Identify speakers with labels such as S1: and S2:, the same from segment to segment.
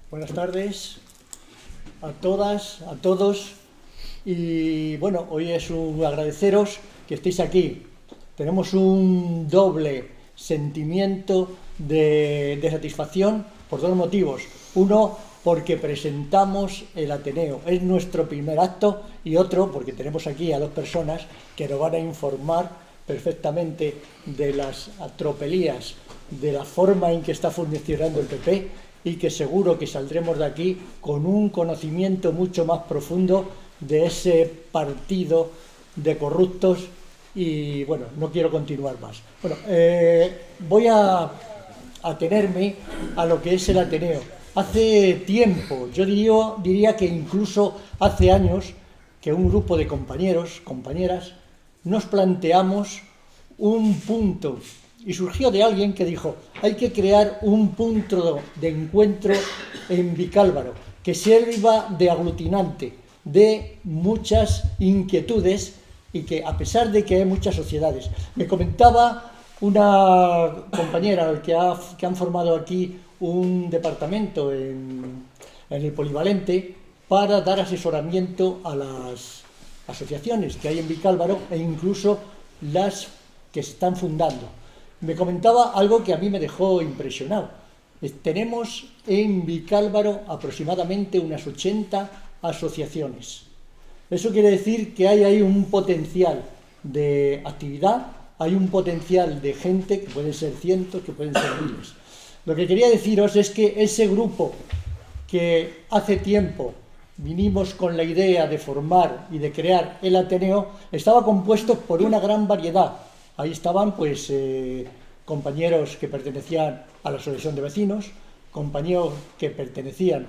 S1: Buenas tardes a todas, a todos. Y bueno, hoy es un agradeceros que estéis aquí. Tenemos un doble sentimiento de satisfacción por dos motivos. Uno, porque presentamos el Ateneo, es nuestro primer acto, y otro, porque tenemos aquí a dos personas que nos van a informar perfectamente de las atropelías, de la forma en que está funcionando el PP, y que seguro que saldremos de aquí con un conocimiento mucho más profundo de ese partido de corruptos. Y bueno, no quiero continuar más. Bueno, voy a atenerme a lo que es el Ateneo. Hace tiempo, yo diría que incluso hace años, que un grupo de compañeros, compañeras, nos planteamos un punto, y surgió de alguien que dijo: hay que crear un punto de encuentro en Vicálvaro que sirva de aglutinante de muchas inquietudes, y que, a pesar de que hay muchas sociedades, me comentaba una compañera que han formado aquí un departamento en el Polivalente para dar asesoramiento a las asociaciones que hay en Vicálvaro e incluso las que se están fundando. Me comentaba algo que a mí me dejó impresionado. Tenemos en Vicálvaro aproximadamente unas 80 asociaciones. Eso quiere decir que hay ahí un potencial de actividad, hay un potencial de gente, que pueden ser cientos, que pueden ser miles. Lo que quería deciros es que ese grupo que hace tiempo vinimos con la idea de formar y de crear el Ateneo estaba compuesto por una gran variedad. Ahí estaban pues compañeros que pertenecían a la asociación de vecinos, compañeros que pertenecían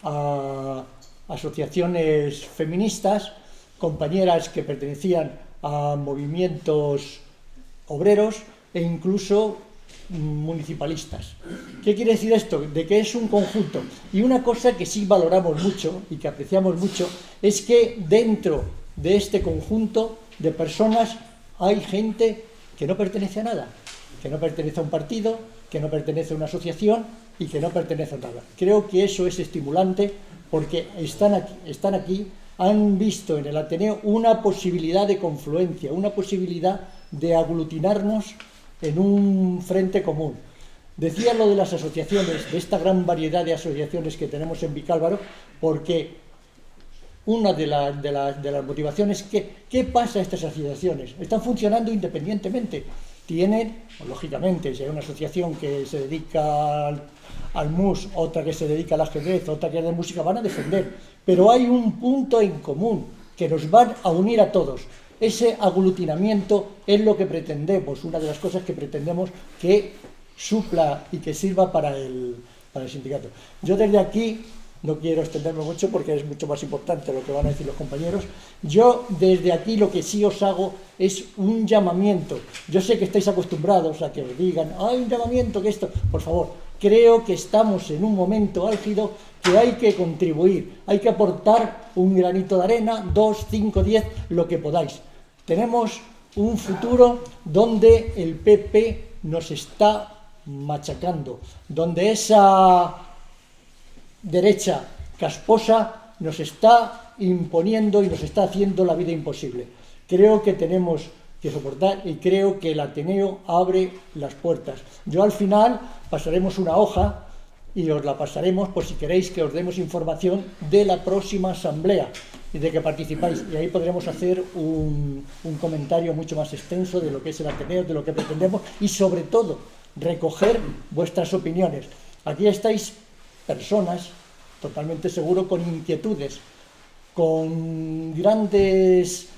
S1: a asociaciones feministas, compañeras que pertenecían a movimientos obreros e incluso municipalistas. ¿Qué quiere decir esto? De que es un conjunto. Y una cosa que sí valoramos mucho y que apreciamos mucho es que dentro de este conjunto de personas hay gente que no pertenece a nada, que no pertenece a un partido, que no pertenece a una asociación y que no pertenece a nada. Creo que eso es estimulante, porque están aquí, han visto en el Ateneo una posibilidad de confluencia, una posibilidad de aglutinarnos en un frente común. Decía lo de las asociaciones, de esta gran variedad de asociaciones que tenemos en Vicálvaro, porque una de las motivaciones es que, ¿qué pasa a estas asociaciones? Están funcionando independientemente. Tienen, lógicamente, si hay una asociación que se dedica al mus, otra que se dedica al ajedrez, otra que es de música, van a defender. Pero hay un punto en común que nos van a unir a todos. Ese aglutinamiento es lo que pretendemos, una de las cosas que pretendemos que supla y que sirva para el sindicato. Yo desde aquí, no quiero extenderme mucho porque es mucho más importante lo que van a decir los compañeros. Yo desde aquí lo que sí os hago es un llamamiento. Yo sé que estáis acostumbrados a que os digan: hay un llamamiento, que esto... Por favor, creo que estamos en un momento álgido que hay que contribuir, hay que aportar un granito de arena, 2, 5, 10, lo que podáis. Tenemos un futuro donde el PP nos está machacando, donde esa derecha casposa nos está imponiendo y nos está haciendo la vida imposible. Creo que tenemos que soportar, y creo que el Ateneo abre las puertas. Yo al final pasaremos una hoja y os la pasaremos por si queréis que os demos información de la próxima asamblea y de que participáis, y ahí podremos hacer un comentario mucho más extenso de lo que es el Ateneo, de lo que pretendemos, y sobre todo recoger vuestras opiniones. Aquí estáis personas, totalmente seguro, con inquietudes, con grandes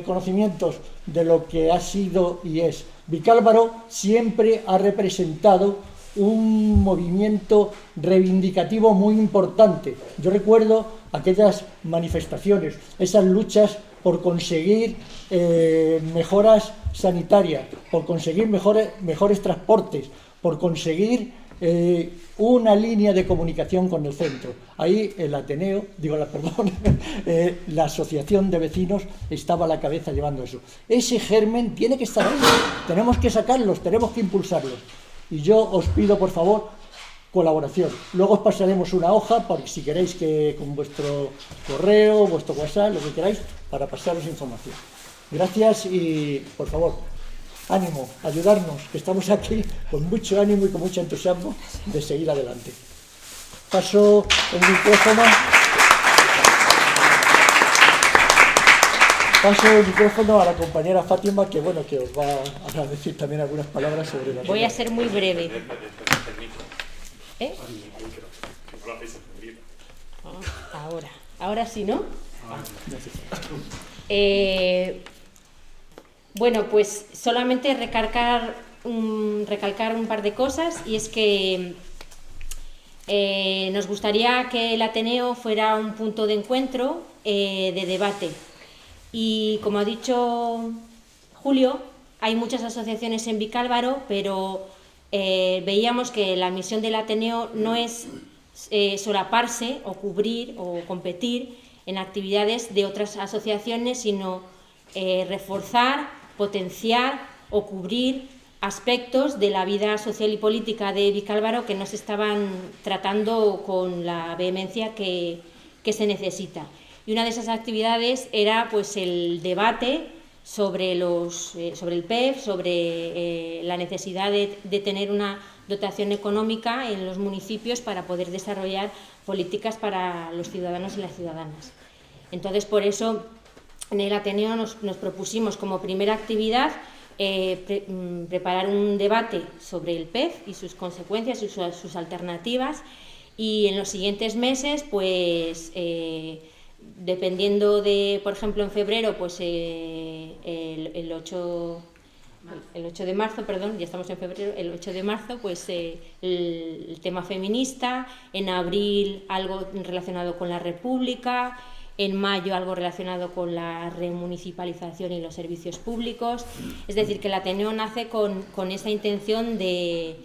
S1: conocimientos de lo que ha sido y es. Vicálvaro siempre ha representado un movimiento reivindicativo muy importante. Yo recuerdo aquellas manifestaciones, esas luchas por conseguir mejoras sanitarias, por conseguir mejores transportes, por conseguir una línea de comunicación con el centro. Ahí el Ateneo, la asociación de vecinos estaba a la cabeza llevando eso. Ese germen tiene que estar ahí, tenemos que sacarlos, tenemos que impulsarlos. Y yo os pido, por favor, colaboración. Luego os pasaremos una hoja, por si queréis, que con vuestro correo, vuestro WhatsApp, lo que queráis, para pasaros información. Gracias y, por favor, ánimo, ayudarnos, que estamos aquí con mucho ánimo y con mucho entusiasmo de seguir adelante. Paso el micrófono a la compañera Fátima, que bueno, que os va a decir también algunas palabras sobre la...
S2: Voy a ser muy breve. ¿Eh? Ahora sí, ¿no? Bueno, pues solamente recalcar un par de cosas, y es que nos gustaría que el Ateneo fuera un punto de encuentro, de debate. Y como ha dicho Julio, hay muchas asociaciones en Vicálvaro, pero veíamos que la misión del Ateneo no es solaparse o cubrir o competir en actividades de otras asociaciones, sino reforzar, potenciar o cubrir aspectos de la vida social y política de Vicálvaro que no se estaban tratando con la vehemencia que se necesita. Y una de esas actividades era pues el debate sobre el PEF, sobre la necesidad de tener una dotación económica en los municipios para poder desarrollar políticas para los ciudadanos y las ciudadanas. Entonces, por eso, en el Ateneo nos propusimos como primera actividad preparar un debate sobre el PEF y sus consecuencias y sus alternativas, y en los siguientes meses, pues dependiendo de, por ejemplo, en febrero, pues el 8 de marzo, perdón, ya estamos en febrero, el 8 de marzo, pues el tema feminista, en abril algo relacionado con la República, en mayo algo relacionado con la remunicipalización y los servicios públicos. Es decir, que el Ateneo nace con esa intención de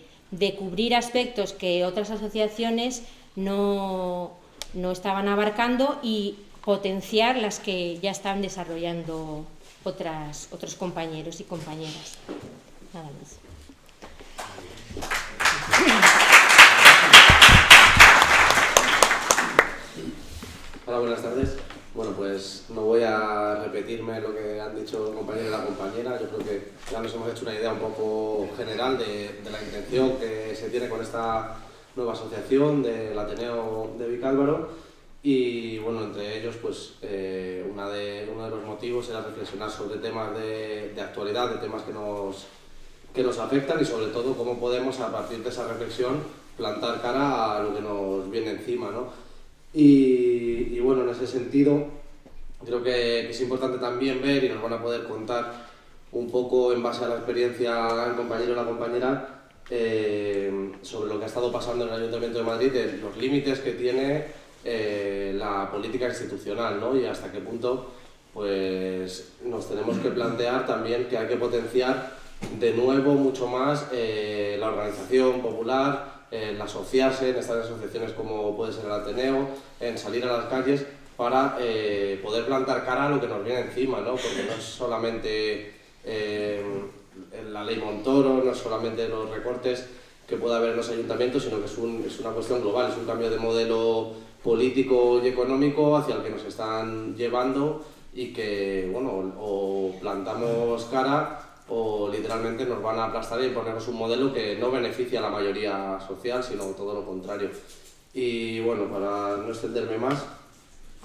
S2: cubrir aspectos que otras asociaciones no estaban abarcando y potenciar las que ya están desarrollando otros compañeros y compañeras. Nada más.
S3: Hola, buenas tardes. Bueno, pues no voy a repetirme lo que han dicho el compañero y la compañera. Yo creo que ya nos hemos hecho una idea un poco general de la intención que se tiene con esta nueva asociación del Ateneo de Vicálvaro. Y bueno, entre ellos, pues uno de los motivos era reflexionar sobre temas de actualidad, de temas que nos afectan, y sobre todo cómo podemos, a partir de esa reflexión, plantar cara a lo que nos viene encima, ¿no? Y bueno, en ese sentido, creo que es importante también ver, y nos van a poder contar un poco en base a la experiencia del compañero y la compañera, sobre lo que ha estado pasando en el Ayuntamiento de Madrid, de los límites que tiene la política institucional, ¿no? Y hasta qué punto pues nos tenemos que plantear también que hay que potenciar de nuevo mucho más la organización popular, el asociarse en estas asociaciones como puede ser el Ateneo, en salir a las calles para poder plantar cara a lo que nos viene encima, ¿no? Porque no es solamente la ley Montoro, no es solamente los recortes que pueda haber en los ayuntamientos, sino que es una cuestión global, es un cambio de modelo político y económico hacia el que nos están llevando, y que, bueno, o plantamos cara o literalmente nos van a aplastar y ponernos un modelo que no beneficia a la mayoría social, sino todo lo contrario. Y bueno, para no extenderme más,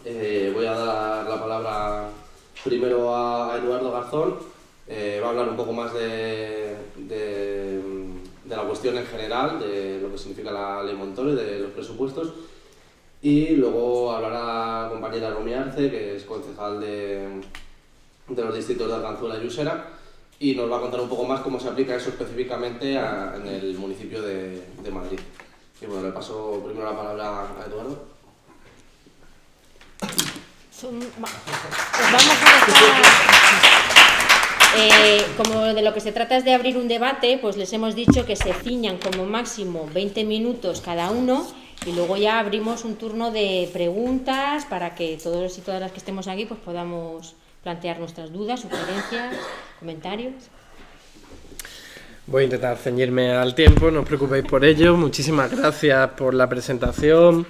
S3: voy a dar la palabra primero a Eduardo Garzón. Va a hablar un poco más de la cuestión en general, de lo que significa la ley Montoro y de los presupuestos. Y luego hablará la compañera Romy Arce, que es concejal de los distritos de Arganzuela y Usera, y nos va a contar un poco más cómo se aplica eso específicamente en el municipio de Madrid. Y bueno, le paso primero la palabra a Eduardo.
S2: Vamos a dejar, como de lo que se trata es de abrir un debate, pues les hemos dicho que se ciñan como máximo 20 minutos cada uno, y luego ya abrimos un turno de preguntas para que todos y todas las que estemos aquí pues podamos plantear nuestras dudas, sugerencias, comentarios.
S4: Voy a intentar ceñirme al tiempo, no os preocupéis por ello. Muchísimas gracias por la presentación.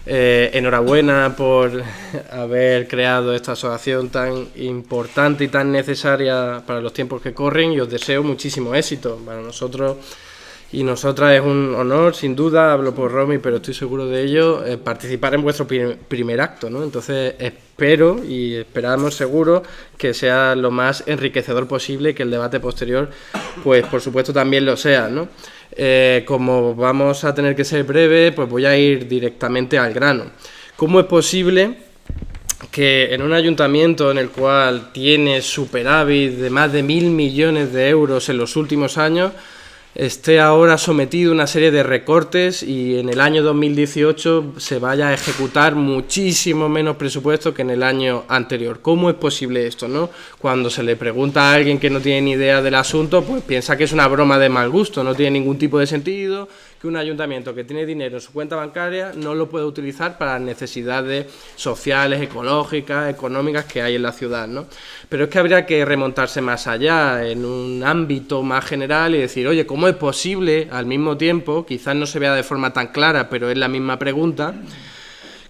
S4: Enhorabuena por haber creado esta asociación tan importante y tan necesaria para los tiempos que corren, y os deseo muchísimo éxito. Para nosotros y nosotras es un honor, sin duda, hablo por Romy, pero estoy seguro de ello, participar en vuestro primer acto, ¿no? Entonces espero y esperamos seguro que sea lo más enriquecedor posible y que el debate posterior, pues por supuesto también lo sea, ¿no? Como vamos a tener que ser breve, pues voy a ir directamente al grano. ¿Cómo es posible que en un ayuntamiento en el cual tiene superávit de más de 1.000 millones de euros en los últimos años esté ahora sometido a una serie de recortes y en el año 2018 se vaya a ejecutar muchísimo menos presupuesto que en el año anterior? ¿Cómo es posible esto, no? Cuando se le pregunta a alguien que no tiene ni idea del asunto, pues piensa que es una broma de mal gusto, no tiene ningún tipo de sentido que un ayuntamiento que tiene dinero en su cuenta bancaria no lo puede utilizar para las necesidades sociales, ecológicas, económicas que hay en la ciudad, ¿no? Pero es que habría que remontarse más allá, en un ámbito más general, y decir, oye, ¿cómo es posible, al mismo tiempo, quizás no se vea de forma tan clara, pero es la misma pregunta,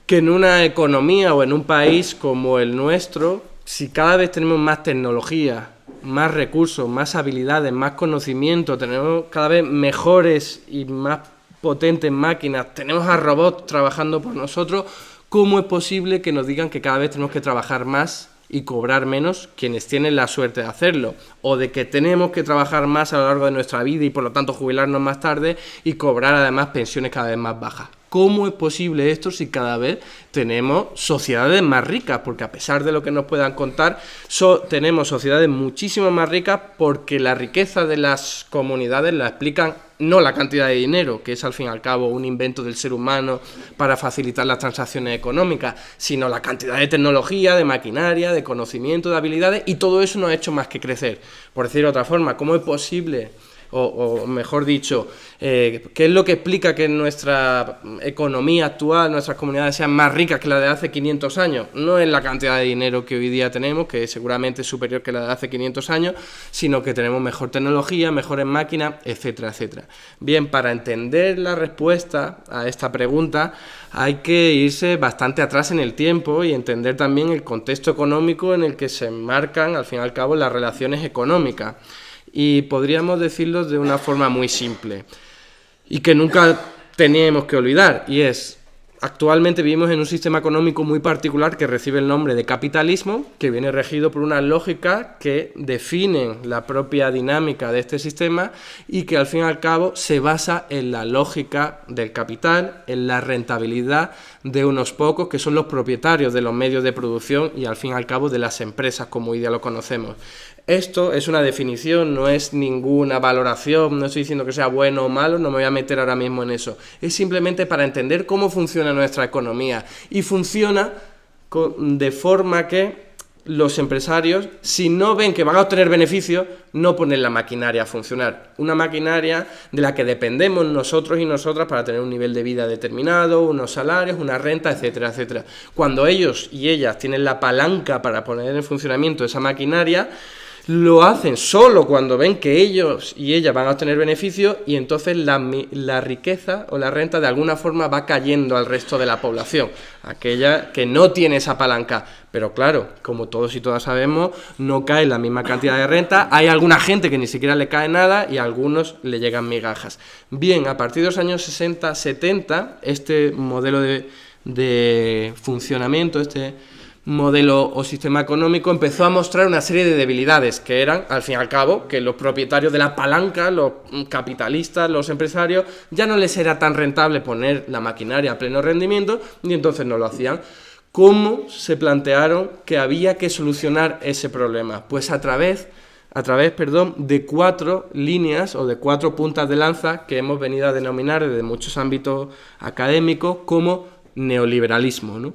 S4: que en una economía o en un país como el nuestro, si cada vez tenemos más tecnología, más recursos, más habilidades, más conocimiento, tenemos cada vez mejores y más potentes máquinas, tenemos a robots trabajando por nosotros, ¿cómo es posible que nos digan que cada vez tenemos que trabajar más y cobrar menos quienes tienen la suerte de hacerlo? O de que tenemos que trabajar más a lo largo de nuestra vida y por lo tanto jubilarnos más tarde y cobrar además pensiones cada vez más bajas. ¿Cómo es posible esto si cada vez tenemos sociedades más ricas? Porque a pesar de lo que nos puedan contar, tenemos sociedades muchísimo más ricas, porque la riqueza de las comunidades la explican no la cantidad de dinero, que es al fin y al cabo un invento del ser humano para facilitar las transacciones económicas, sino la cantidad de tecnología, de maquinaria, de conocimiento, de habilidades, y todo eso no ha hecho más que crecer. Por decirlo de otra forma, ¿cómo es posible? O mejor dicho, ¿qué es lo que explica que nuestra economía actual, nuestras comunidades sean más ricas que la de hace 500 años? No es la cantidad de dinero que hoy día tenemos, que seguramente es superior que la de hace 500 años, sino que tenemos mejor tecnología, mejores máquinas, etcétera, etcétera. Bien, para entender la respuesta a esta pregunta hay que irse bastante atrás en el tiempo y entender también el contexto económico en el que se enmarcan, al fin y al cabo, las relaciones económicas. Y podríamos decirlo de una forma muy simple y que nunca teníamos que olvidar, y es: actualmente vivimos en un sistema económico muy particular que recibe el nombre de capitalismo, que viene regido por unas lógicas que definen la propia dinámica de este sistema y que al fin y al cabo se basa en la lógica del capital, en la rentabilidad de unos pocos que son los propietarios de los medios de producción y al fin y al cabo de las empresas como hoy día lo conocemos. Esto es una definición, no es ninguna valoración, no estoy diciendo que sea bueno o malo, no me voy a meter ahora mismo en eso. Es simplemente para entender cómo funciona nuestra economía, y funciona de forma que los empresarios, si no ven que van a obtener beneficios, no ponen la maquinaria a funcionar. Una maquinaria de la que dependemos nosotros y nosotras para tener un nivel de vida determinado, unos salarios, una renta, etcétera, etcétera. Cuando ellos y ellas tienen la palanca para poner en funcionamiento esa maquinaria, lo hacen solo cuando ven que ellos y ellas van a obtener beneficios, y entonces la riqueza o la renta de alguna forma va cayendo al resto de la población, aquella que no tiene esa palanca. Pero claro, como todos y todas sabemos, no cae la misma cantidad de renta, hay alguna gente que ni siquiera le cae nada y a algunos le llegan migajas. Bien, a partir de los años 60-70, este modelo de funcionamiento, este modelo o sistema económico empezó a mostrar una serie de debilidades que eran, al fin y al cabo, que los propietarios de la palanca, los capitalistas, los empresarios, ya no les era tan rentable poner la maquinaria a pleno rendimiento y entonces no lo hacían. ¿Cómo se plantearon que había que solucionar ese problema? Pues a través de 4 líneas o de 4 puntas de lanza que hemos venido a denominar desde muchos ámbitos académicos como neoliberalismo, ¿no?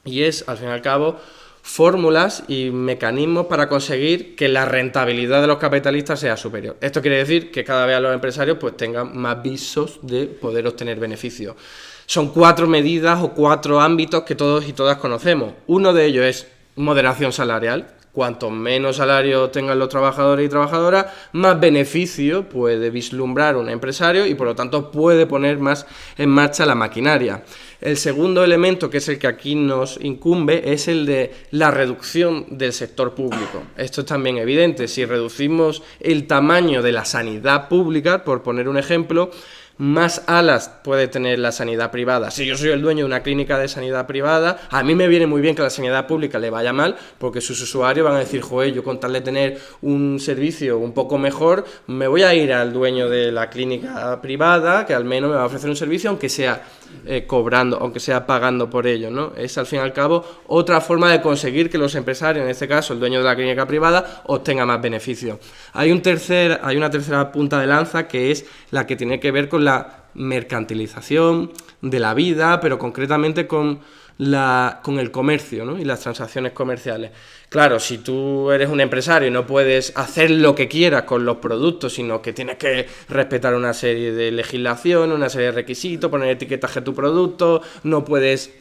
S4: Y es, al fin y al cabo, fórmulas y mecanismos para conseguir que la rentabilidad de los capitalistas sea superior. Esto quiere decir que cada vez los empresarios pues tengan más visos de poder obtener beneficios. Son 4 medidas o 4 ámbitos que todos y todas conocemos. Uno de ellos es moderación salarial. Cuanto menos salario tengan los trabajadores y trabajadoras, más beneficio puede vislumbrar un empresario y por lo tanto puede poner más en marcha la maquinaria. El segundo elemento, que es el que aquí nos incumbe, es el de la reducción del sector público. Esto es también evidente. Si reducimos el tamaño de la sanidad pública, por poner un ejemplo, más alas puede tener la sanidad privada. Si yo soy el dueño de una clínica de sanidad privada, a mí me viene muy bien que la sanidad pública le vaya mal, porque sus usuarios van a decir, joder, yo con tal de tener un servicio un poco mejor, me voy a ir al dueño de la clínica privada, que al menos me va a ofrecer un servicio, aunque sea cobrando, aunque sea pagando por ello, ¿no? Es al fin y al cabo otra forma de conseguir que los empresarios, en este caso el dueño de la clínica privada, obtenga más beneficios. Hay una tercera punta de lanza, que es la que tiene que ver con la mercantilización de la vida, pero concretamente con el comercio, ¿no? Y las transacciones comerciales. Claro, si tú eres un empresario y no puedes hacer lo que quieras con los productos, sino que tienes que respetar una serie de legislación, una serie de requisitos, poner etiquetaje a tu producto, no puedes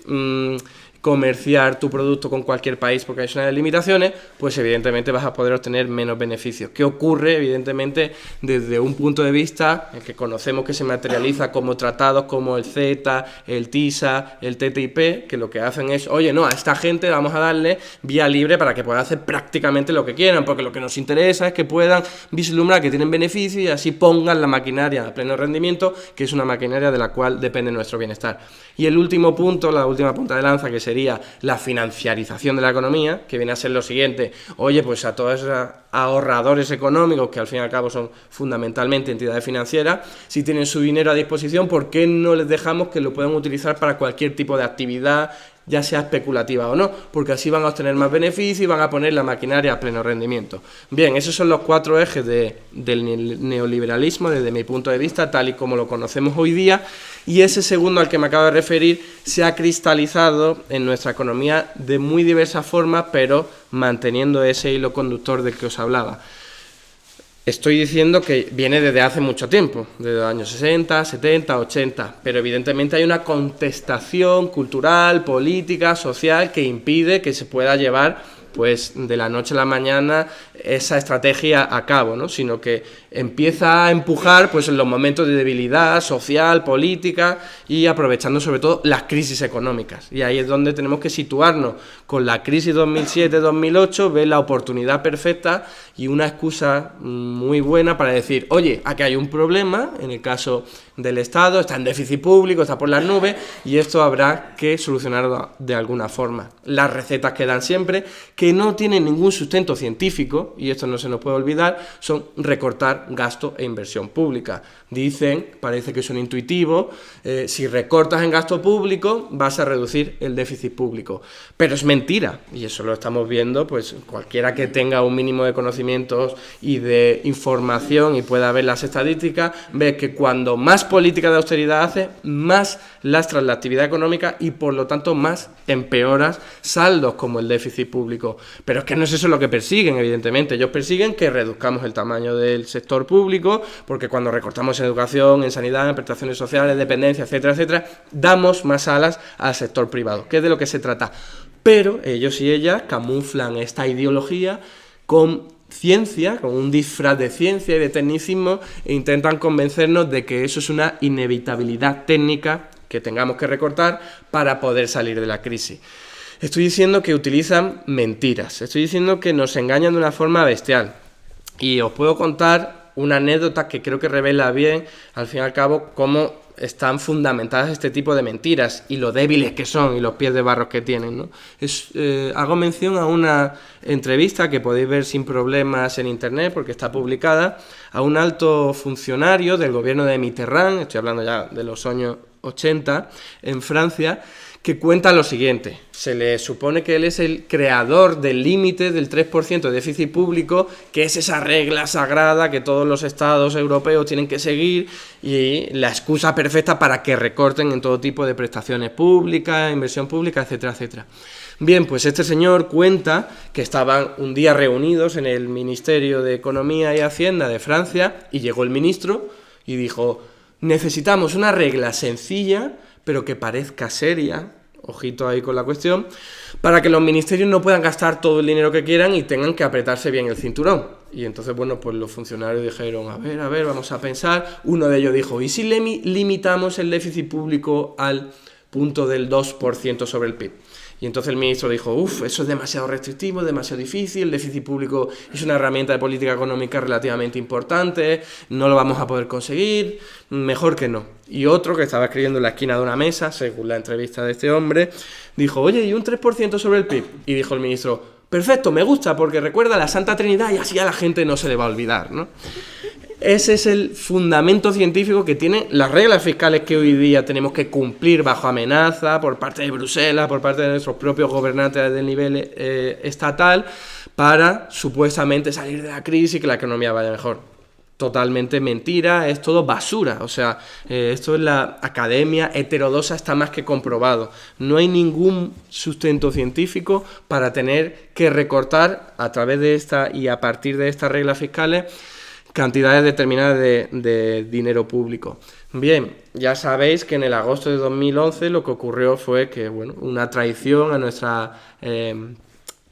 S4: comerciar tu producto con cualquier país porque hay unas limitaciones, pues evidentemente vas a poder obtener menos beneficios. ¿Qué ocurre? Evidentemente, desde un punto de vista el que conocemos que se materializa como tratados como el CETA, el TISA, el TTIP, que lo que hacen es, oye, no, a esta gente vamos a darle vía libre para que puedan hacer prácticamente lo que quieran, porque lo que nos interesa es que puedan vislumbrar que tienen beneficios y así pongan la maquinaria a pleno rendimiento, que es una maquinaria de la cual depende nuestro bienestar. Y el último punto, la última punta de lanza, que sería la financiarización de la economía, que viene a ser lo siguiente: oye, pues a todos esos ahorradores económicos, que al fin y al cabo son fundamentalmente entidades financieras, si tienen su dinero a disposición, ¿por qué no les dejamos que lo puedan utilizar para cualquier tipo de actividad, ya sea especulativa o no? Porque así van a obtener más beneficios y van a poner la maquinaria a pleno rendimiento. Bien, esos son los 4 ejes del neoliberalismo desde mi punto de vista, tal y como lo conocemos hoy día, y ese segundo al que me acabo de referir se ha cristalizado en nuestra economía de muy diversas formas, pero manteniendo ese hilo conductor del que os hablaba. Estoy diciendo que viene desde hace mucho tiempo, desde los años 60, 70, 80, pero evidentemente hay una contestación cultural, política, social, que impide que se pueda llevar pues de la noche a la mañana esa estrategia a cabo, ¿no? Sino que empieza a empujar pues en los momentos de debilidad social, política, y aprovechando sobre todo las crisis económicas. Y ahí es donde tenemos que situarnos. Con la crisis 2007-2008 ve la oportunidad perfecta y una excusa muy buena para decir, oye, aquí hay un problema, en el caso del Estado, está en déficit público, está por las nubes, y esto habrá que solucionarlo de alguna forma. Las recetas que dan siempre, que no tienen ningún sustento científico, y esto no se nos puede olvidar, son recortar gasto e inversión pública. Dicen, parece que son intuitivos, si recortas en gasto público vas a reducir el déficit público. Pero es mentira, y eso lo estamos viendo, pues cualquiera que tenga un mínimo de conocimientos y de información y pueda ver las estadísticas, ve que cuando más política de austeridad hace, más lastras la actividad económica y por lo tanto más empeoras saldos como el déficit público. Pero es que no es eso lo que persiguen, evidentemente. Ellos persiguen que reduzcamos el tamaño del sector público, porque cuando recortamos en educación, en sanidad, en prestaciones sociales, dependencia, etcétera, etcétera, damos más alas al sector privado, que es de lo que se trata. Pero ellos y ellas camuflan esta ideología con ciencia, con un disfraz de ciencia y de tecnicismo, e intentan convencernos de que eso es una inevitabilidad técnica que tengamos que recortar para poder salir de la crisis. Estoy diciendo que utilizan mentiras, estoy diciendo que nos engañan de una forma bestial, y os puedo contar una anécdota que creo que revela bien, al fin y al cabo, cómo están fundamentadas este tipo de mentiras y lo débiles que son y los pies de barro que tienen, ¿no? Hago mención a una entrevista que podéis ver sin problemas en internet porque está publicada, a un alto funcionario del gobierno de Mitterrand, estoy hablando ya de los años 80, en Francia, que cuenta lo siguiente. Se le supone que él es el creador del límite del 3% de déficit público, que es esa regla sagrada que todos los estados europeos tienen que seguir, y la excusa perfecta para que recorten en todo tipo de prestaciones públicas, inversión pública, etcétera, etcétera. Bien, pues este señor cuenta que estaban un día reunidos en el Ministerio de Economía y Hacienda de Francia, y llegó el ministro y dijo: necesitamos una regla sencilla pero que parezca seria, ojito ahí con la cuestión, para que los ministerios no puedan gastar todo el dinero que quieran y tengan que apretarse bien el cinturón. Y entonces, bueno, pues los funcionarios dijeron, a ver, vamos a pensar. Uno de ellos dijo, ¿y si limitamos el déficit público al punto del 2% sobre el PIB? Y entonces el ministro dijo, eso es demasiado restrictivo, demasiado difícil, el déficit público es una herramienta de política económica relativamente importante, no lo vamos a poder conseguir, mejor que no. Y otro que estaba escribiendo en la esquina de una mesa, según la entrevista de este hombre, dijo, oye, ¿y un 3% sobre el PIB? Y dijo el ministro, perfecto, me gusta, porque recuerda la Santa Trinidad y así a la gente no se le va a olvidar, ¿no? Ese es el fundamento científico que tienen las reglas fiscales que hoy día tenemos que cumplir bajo amenaza por parte de Bruselas, por parte de nuestros propios gobernantes del nivel estatal, para supuestamente salir de la crisis y que la economía vaya mejor. Totalmente mentira, es todo basura. O sea, esto en la academia heterodoxa está más que comprobado. No hay ningún sustento científico para tener que recortar a través de esta y a partir de estas reglas fiscales cantidades determinadas de dinero público. Bien, ya sabéis que en el agosto de 2011 lo que ocurrió fue que, bueno, una traición a nuestra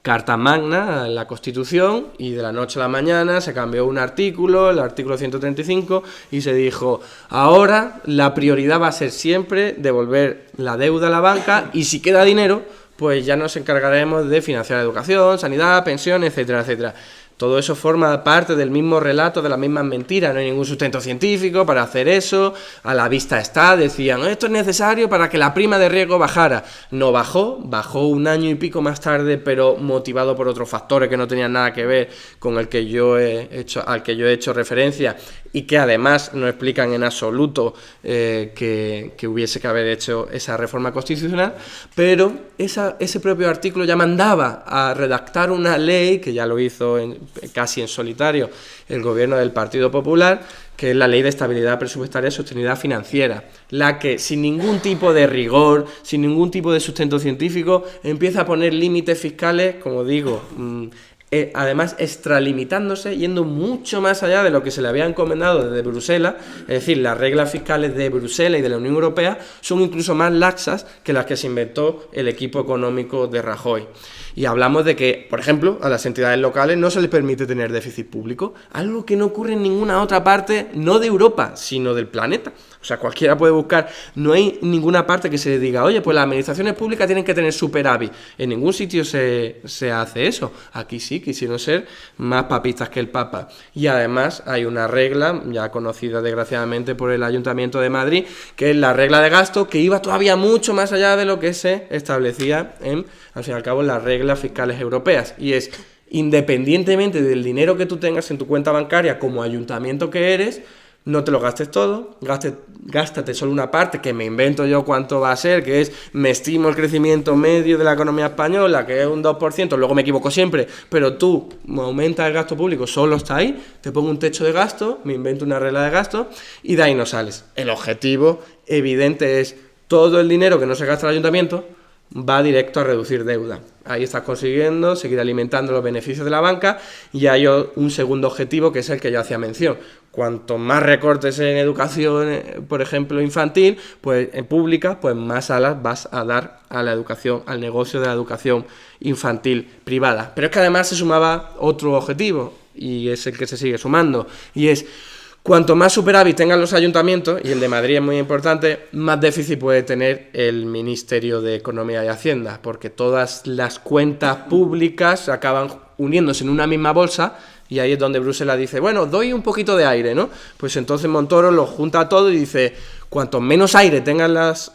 S4: Carta Magna, a la Constitución, y de la noche a la mañana se cambió un artículo, el artículo 135, y se dijo, ahora la prioridad va a ser siempre devolver la deuda a la banca, y si queda dinero, pues ya nos encargaremos de financiar educación, sanidad, pensiones, etcétera, etcétera. Todo eso forma parte del mismo relato, de las mismas mentiras, no hay ningún sustento científico para hacer eso, a la vista está, decían, esto es necesario para que la prima de riesgo bajara. No bajó, bajó un año y pico más tarde, pero motivado por otros factores que no tenían nada que ver con el que yo he hecho referencia y que además no explican en absoluto que hubiese que haber hecho esa reforma constitucional, pero ese propio artículo ya mandaba a redactar una ley, que ya lo hizo casi en solitario el gobierno del Partido Popular, que es la Ley de Estabilidad Presupuestaria y Sostenibilidad Financiera, la que sin ningún tipo de rigor, sin ningún tipo de sustento científico, empieza a poner límites fiscales, como digo, además extralimitándose, yendo mucho más allá de lo que se le había encomendado desde Bruselas. Es decir, las reglas fiscales de Bruselas y de la Unión Europea son incluso más laxas que las que se inventó el equipo económico de Rajoy. Y hablamos de que, por ejemplo, a las entidades locales no se les permite tener déficit público, algo que no ocurre en ninguna otra parte, no de Europa, sino del planeta. O sea, cualquiera puede buscar, no hay ninguna parte que se le diga, oye, pues las administraciones públicas tienen que tener superávit. En ningún sitio se hace eso. Aquí sí, quisieron ser más papistas que el Papa. Y además hay una regla, ya conocida desgraciadamente por el Ayuntamiento de Madrid, que es la regla de gasto, que iba todavía mucho más allá de lo que se establecía al fin y al cabo, en las reglas fiscales europeas. Y es, independientemente del dinero que tú tengas en tu cuenta bancaria como ayuntamiento que eres, no te lo gastes todo, gástate solo una parte, que me invento yo cuánto va a ser, que es, me estimo el crecimiento medio de la economía española, que es un 2%, luego me equivoco siempre, pero tú aumentas el gasto público, solo está ahí, te pongo un techo de gasto, me invento una regla de gasto, y de ahí no sales. El objetivo evidente es, todo el dinero que no se gasta el ayuntamiento va directo a reducir deuda. Ahí estás consiguiendo seguir alimentando los beneficios de la banca, y hay un segundo objetivo que es el que yo hacía mención. Cuanto más recortes en educación, por ejemplo, infantil, pues en pública, pues más alas vas a dar a la educación, al negocio de la educación infantil privada. Pero es que además se sumaba otro objetivo, y es el que se sigue sumando, y es, cuanto más superávit tengan los ayuntamientos, y el de Madrid es muy importante, más déficit puede tener el Ministerio de Economía y Hacienda, porque todas las cuentas públicas acaban uniéndose en una misma bolsa, y ahí es donde Bruselas dice, bueno, doy un poquito de aire, ¿no? Pues entonces Montoro lo junta todo y dice, cuanto menos aire tengan las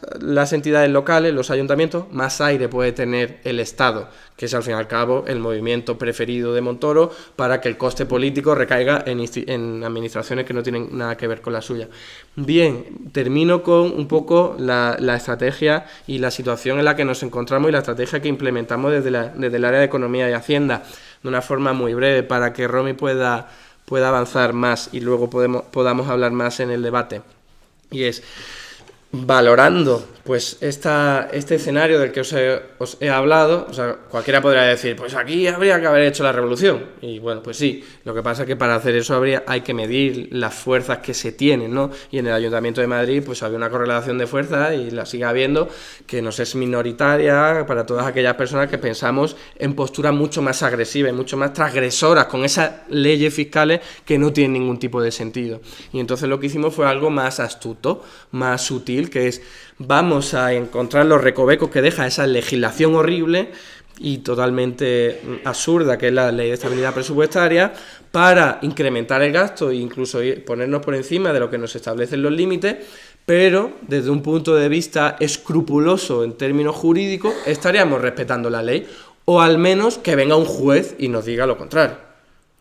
S4: entidades locales, los ayuntamientos, más aire puede tener el Estado, que es al fin y al cabo el movimiento preferido de Montoro para que el coste político recaiga en administraciones que no tienen nada que ver con la suya. Bien, termino con un poco la estrategia y la situación en la que nos encontramos y la estrategia que implementamos desde el área de Economía y Hacienda, de una forma muy breve para que Romy pueda avanzar más y luego podamos hablar más en el debate. Y es, valorando pues este escenario del que os he hablado, o sea, cualquiera podría decir, pues aquí habría que haber hecho la revolución. Y bueno, pues sí, lo que pasa es que para hacer eso hay que medir las fuerzas que se tienen, ¿no? Y en el Ayuntamiento de Madrid pues había una correlación de fuerzas, y la sigue habiendo, que nos es minoritaria para todas aquellas personas que pensamos en posturas mucho más agresivas, mucho más transgresoras, con esas leyes fiscales que no tienen ningún tipo de sentido. Y entonces lo que hicimos fue algo más astuto, más sutil, que es: vamos a encontrar los recovecos que deja esa legislación horrible y totalmente absurda, que es la Ley de Estabilidad Presupuestaria, para incrementar el gasto e incluso ponernos por encima de lo que nos establecen los límites, pero desde un punto de vista escrupuloso en términos jurídicos estaríamos respetando la ley, o al menos que venga un juez y nos diga lo contrario.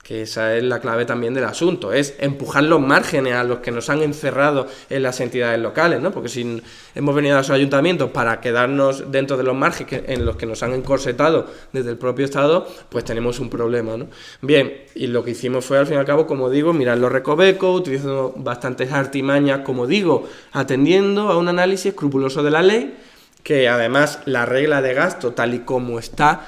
S4: Que esa es la clave también del asunto, es empujar los márgenes a los que nos han encerrado en las entidades locales, ¿no? Porque si hemos venido a los ayuntamientos para quedarnos dentro de los márgenes en los que nos han encorsetado desde el propio Estado, pues tenemos un problema, ¿no? Bien, y lo que hicimos fue, al fin y al cabo, como digo, mirar los recovecos, utilizando bastantes artimañas, como digo, atendiendo a un análisis escrupuloso de la ley, que además la regla de gasto, tal y como está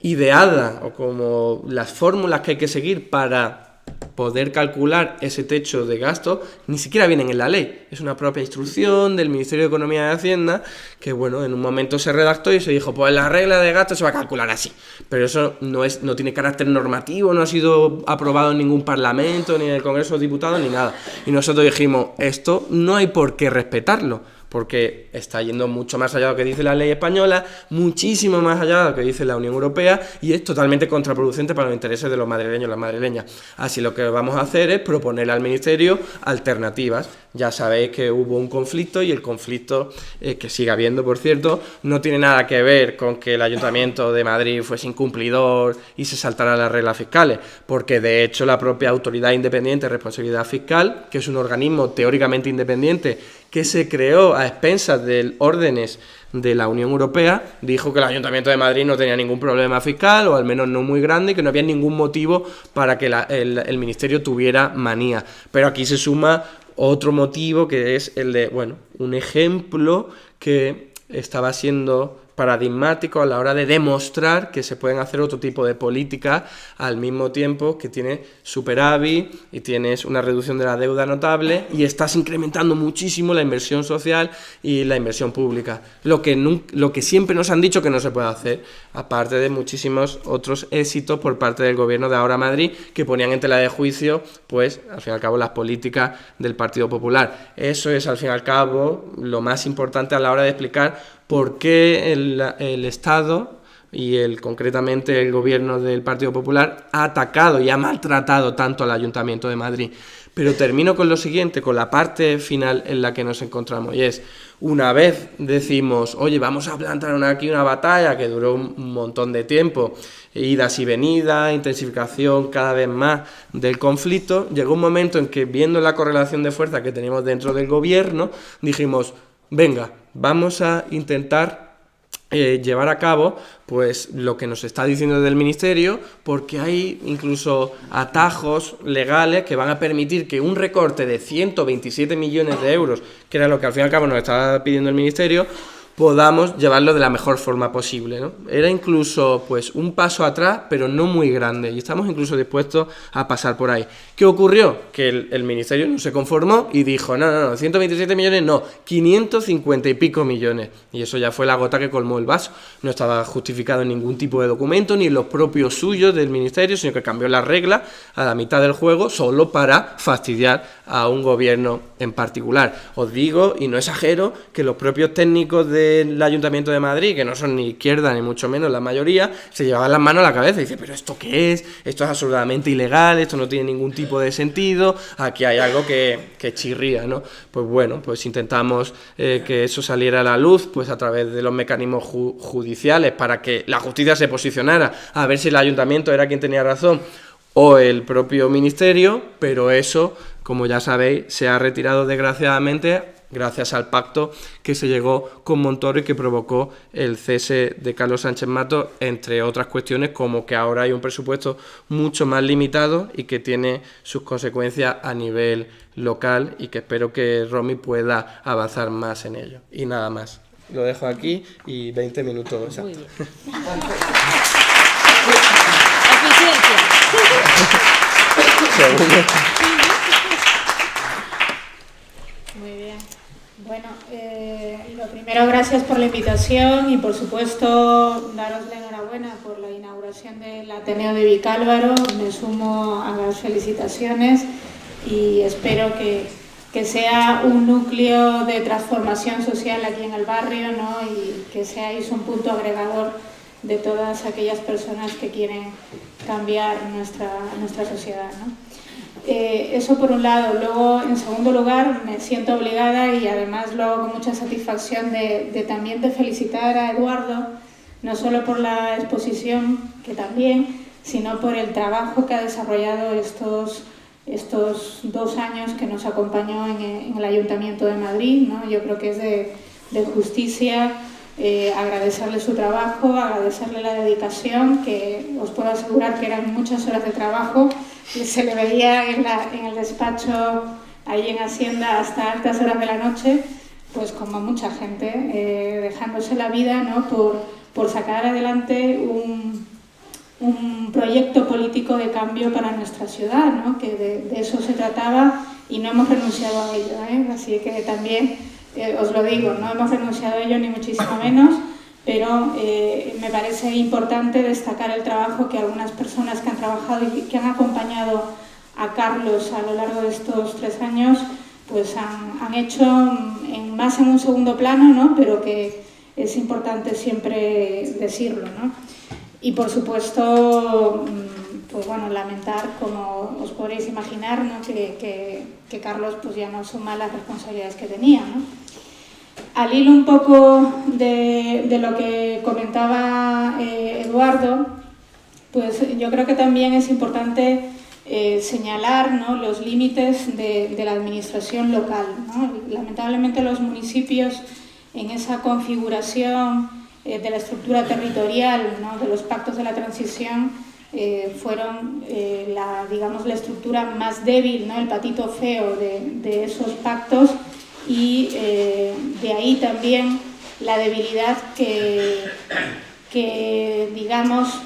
S4: ideada, o como las fórmulas que hay que seguir para poder calcular ese techo de gasto, ni siquiera vienen en la ley. Es una propia instrucción del Ministerio de Economía y de Hacienda que, bueno, en un momento se redactó y se dijo, pues la regla de gasto se va a calcular así. Pero eso no tiene carácter normativo, no ha sido aprobado en ningún parlamento, ni en el Congreso de Diputados, ni nada. Y nosotros dijimos, esto no hay por qué respetarlo, porque está yendo mucho más allá de lo que dice la ley española, muchísimo más allá de lo que dice la Unión Europea, y es totalmente contraproducente para los intereses de los madrileños y las madrileñas. Así lo que vamos a hacer es proponer al Ministerio alternativas. Ya sabéis que hubo un conflicto, y el conflicto, que sigue habiendo, por cierto, no tiene nada que ver con que el Ayuntamiento de Madrid fuese incumplidor y se saltara las reglas fiscales, porque de hecho la propia Autoridad Independiente de Responsabilidad Fiscal, que es un organismo teóricamente independiente que se creó a expensas de órdenes de la Unión Europea, dijo que el Ayuntamiento de Madrid no tenía ningún problema fiscal, o al menos no muy grande, y que no había ningún motivo para que el Ministerio tuviera manía. Pero aquí se suma otro motivo, que es el de, bueno, un ejemplo que estaba siendo paradigmático a la hora de demostrar que se pueden hacer otro tipo de políticas al mismo tiempo que tienes superávit y tienes una reducción de la deuda notable y estás incrementando muchísimo la inversión social y la inversión pública, lo que siempre nos han dicho que no se puede hacer, aparte de muchísimos otros éxitos por parte del gobierno de ahora Madrid, que ponían en tela de juicio, pues al fin y al cabo, las políticas del Partido Popular. Eso es al fin y al cabo lo más importante a la hora de explicar por qué el Estado y concretamente el gobierno del Partido Popular ha atacado y ha maltratado tanto al Ayuntamiento de Madrid. Pero termino con lo siguiente, con la parte final en la que nos encontramos, y es, una vez decimos, oye, vamos a plantar aquí una batalla que duró un montón de tiempo, idas y venidas, intensificación cada vez más del conflicto, llegó un momento en que, viendo la correlación de fuerza que teníamos dentro del gobierno, dijimos, venga, vamos a intentar llevar a cabo pues lo que nos está diciendo desde el Ministerio, porque hay incluso atajos legales que van a permitir que un recorte de 127 millones de euros, que era lo que al fin y al cabo nos estaba pidiendo el Ministerio, podamos llevarlo de la mejor forma posible, ¿no? Era incluso pues un paso atrás, pero no muy grande, y estamos incluso dispuestos a pasar por ahí. ¿Qué ocurrió? Que el Ministerio no se conformó y dijo, no, 127 millones no, 550 y pico millones, y eso ya fue la gota que colmó el vaso. No estaba justificado en ningún tipo de documento, ni en los propios suyos del Ministerio, sino que cambió la regla a la mitad del juego solo para fastidiar a un gobierno en particular. Os digo, y no exagero, que los propios técnicos del Ayuntamiento de Madrid, que no son ni izquierda ni mucho menos la mayoría, se llevaban las manos a la cabeza y dicen, pero ¿esto qué es? Esto es absolutamente ilegal, esto no tiene ningún tipo de sentido, aquí hay algo que chirría, ¿no? Pues bueno, pues intentamos que eso saliera a la luz, pues a través de los mecanismos judiciales, para que la justicia se posicionara a ver si el Ayuntamiento era quien tenía razón o el propio Ministerio, pero eso, como ya sabéis, se ha retirado desgraciadamente gracias al pacto que se llegó con Montoro y que provocó el cese de Carlos Sánchez Matos, entre otras cuestiones, como que ahora hay un presupuesto mucho más limitado y que tiene sus consecuencias a nivel local, y que espero que Romy pueda avanzar más en ello. Y nada más. Lo dejo aquí y 20 minutos.
S2: Muy bien. Eficiencia.
S5: Muy bien. Bueno, lo primero, gracias por la invitación y, por supuesto, daros la enhorabuena por la inauguración del Ateneo de Vicálvaro. Me sumo a las felicitaciones y espero que sea un núcleo de transformación social aquí en el barrio, ¿no? Y que seáis un punto agregador de todas aquellas personas que quieren cambiar nuestra sociedad, ¿no? Eso por un lado. Luego, en segundo lugar, me siento obligada, y además lo hago con mucha satisfacción, también de felicitar a Eduardo, no solo por la exposición, que también, sino por el trabajo que ha desarrollado estos 2 años que nos acompañó en el Ayuntamiento de Madrid, ¿no? Yo creo que es de justicia agradecerle su trabajo, agradecerle la dedicación, que os puedo asegurar que eran muchas horas de trabajo. Se le veía en el despacho, ahí en Hacienda, hasta altas horas de la noche, pues como mucha gente, dejándose la vida, ¿no? por sacar adelante un proyecto político de cambio para nuestra ciudad, ¿no? Que de eso se trataba, y no hemos renunciado a ello, ¿eh? Así que también os lo digo, no hemos renunciado a ello ni muchísimo menos, pero me parece importante destacar el trabajo que algunas personas que han trabajado y que han acompañado a Carlos a lo largo de estos 3 años, pues han hecho más en un segundo plano, ¿no? Pero que es importante siempre decirlo, ¿no? Y, por supuesto, pues bueno, lamentar, como os podréis imaginar, ¿no? que Carlos pues ya no asuma las responsabilidades que tenía, ¿no? Al hilo un poco de lo que comentaba Eduardo, pues yo creo que también es importante señalar, ¿no? los límites de la administración local, ¿no? Lamentablemente los municipios, en esa configuración de la estructura territorial, ¿no? de los pactos de la transición, fueron la estructura más débil, ¿no? el patito feo de esos pactos, y de ahí también la debilidad que digamos,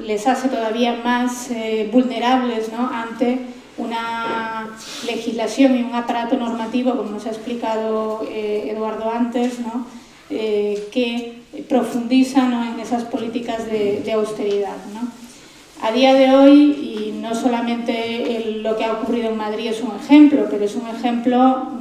S5: les hace todavía más vulnerables, ¿no? ante una legislación y un aparato normativo, como nos ha explicado Eduardo antes, ¿no? Que profundiza, ¿no? en esas políticas de austeridad, ¿no? A día de hoy, y no solamente lo que ha ocurrido en Madrid es un ejemplo, pero es un ejemplo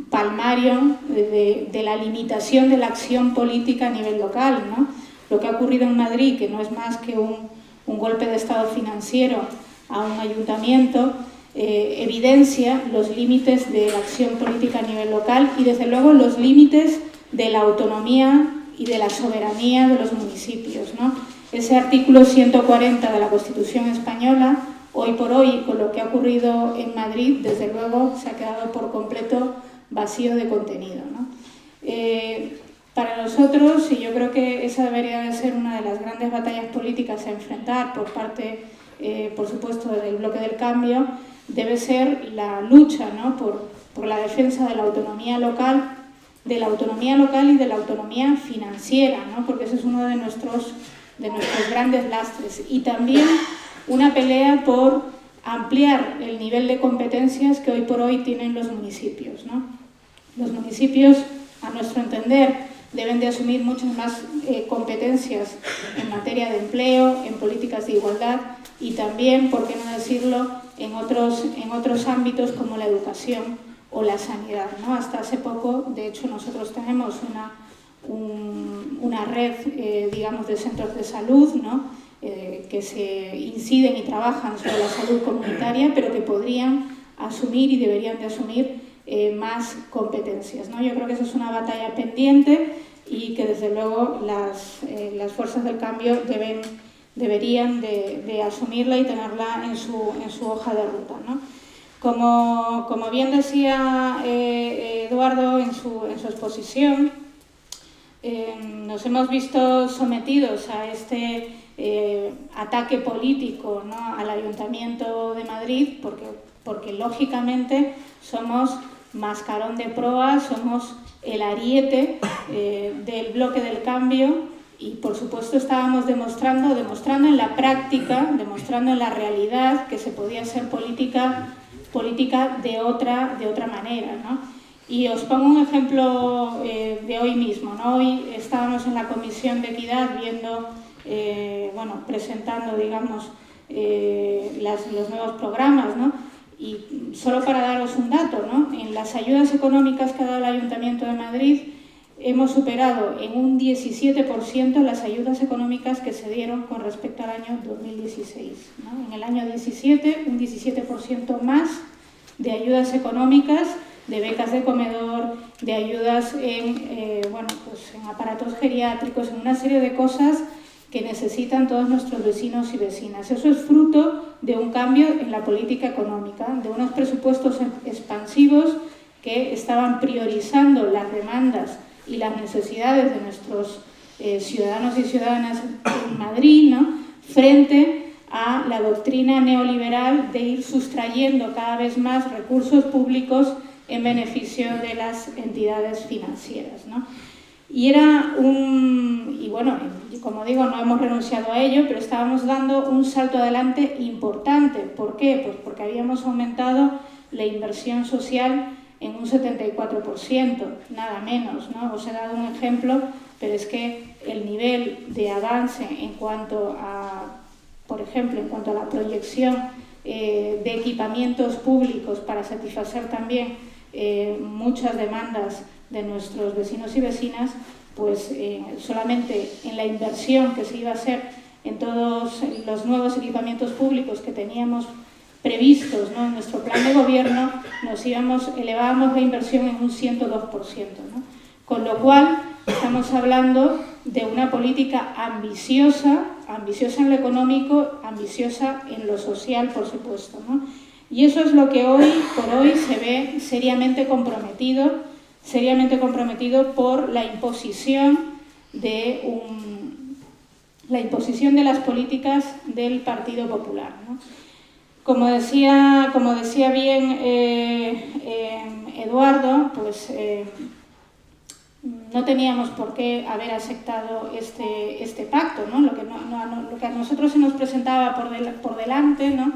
S5: palmario de la limitación de la acción política a nivel local, ¿no? Lo que ha ocurrido en Madrid, que no es más que un golpe de estado financiero a un ayuntamiento, evidencia los límites de la acción política a nivel local y, desde luego, los límites de la autonomía y de la soberanía de los municipios, ¿no? Ese artículo 140 de la Constitución española, hoy por hoy, con lo que ha ocurrido en Madrid, desde luego se ha quedado por completo vacío de contenido, ¿no? Para nosotros, y yo creo que esa debería de ser una de las grandes batallas políticas a enfrentar por parte, por supuesto, del bloque del cambio, debe ser la lucha, ¿no? por la defensa de la autonomía local y de la autonomía financiera, ¿no? Porque ese es uno de nuestros grandes lastres. Y también una pelea por ampliar el nivel de competencias que hoy por hoy tienen los municipios, ¿no? Los municipios, a nuestro entender, deben de asumir muchas más competencias en materia de empleo, en políticas de igualdad y también, por qué no decirlo, en otros ámbitos como la educación o la sanidad, ¿no? Hasta hace poco, de hecho, nosotros tenemos una red, digamos, de centros de salud, ¿no? Que se inciden y trabajan sobre la salud comunitaria, pero que podrían asumir y deberían de asumir más competencias, ¿no? Yo creo que esa es una batalla pendiente y que, desde luego, las fuerzas del cambio deberían de asumirla y tenerla en su hoja de ruta, ¿no? Como bien decía Eduardo en su exposición, nos hemos visto sometidos a este ataque político, ¿no?, al Ayuntamiento de Madrid, porque lógicamente somos mascarón de proa, somos el ariete del bloque del cambio y por supuesto estábamos demostrando en la práctica, demostrando en la realidad que se podía hacer política de otra manera, ¿no? Y os pongo un ejemplo de hoy mismo, ¿no? Hoy estábamos en la Comisión de Equidad viendo, presentando, digamos, los nuevos programas, ¿no? Y solo para daros un dato, ¿no?, en las ayudas económicas que ha dado el Ayuntamiento de Madrid hemos superado en un 17% las ayudas económicas que se dieron con respecto al año 2016, ¿no? En el año 17, un 17% más de ayudas económicas, de becas de comedor, de ayudas en aparatos geriátricos, en una serie de cosas que necesitan todos nuestros vecinos y vecinas. Eso es fruto de un cambio en la política económica, de unos presupuestos expansivos que estaban priorizando las demandas y las necesidades de nuestros ciudadanos y ciudadanas en Madrid, ¿no?, frente a la doctrina neoliberal de ir sustrayendo cada vez más recursos públicos en beneficio de las entidades financieras, ¿no? Y como digo, no hemos renunciado a ello, pero estábamos dando un salto adelante importante. ¿Por qué? Pues porque habíamos aumentado la inversión social en un 74%, nada menos, ¿no? Os he dado un ejemplo, pero es que el nivel de avance en cuanto a, por ejemplo, en cuanto a la proyección de equipamientos públicos para satisfacer también muchas demandas de nuestros vecinos y vecinas, pues solamente en la inversión que se iba a hacer en todos los nuevos equipamientos públicos que teníamos previstos, ¿no?, en nuestro plan de gobierno, elevábamos la inversión en un 102%, ¿no? Con lo cual estamos hablando de una política ambiciosa en lo económico, ambiciosa en lo social, por supuesto, ¿no? Y eso es lo que hoy por hoy se ve seriamente comprometido por la imposición de las políticas del Partido Popular, ¿no? Como decía bien Eduardo, pues no teníamos por qué haber aceptado este pacto, ¿no? Lo que a nosotros se nos presentaba por delante, ¿no?,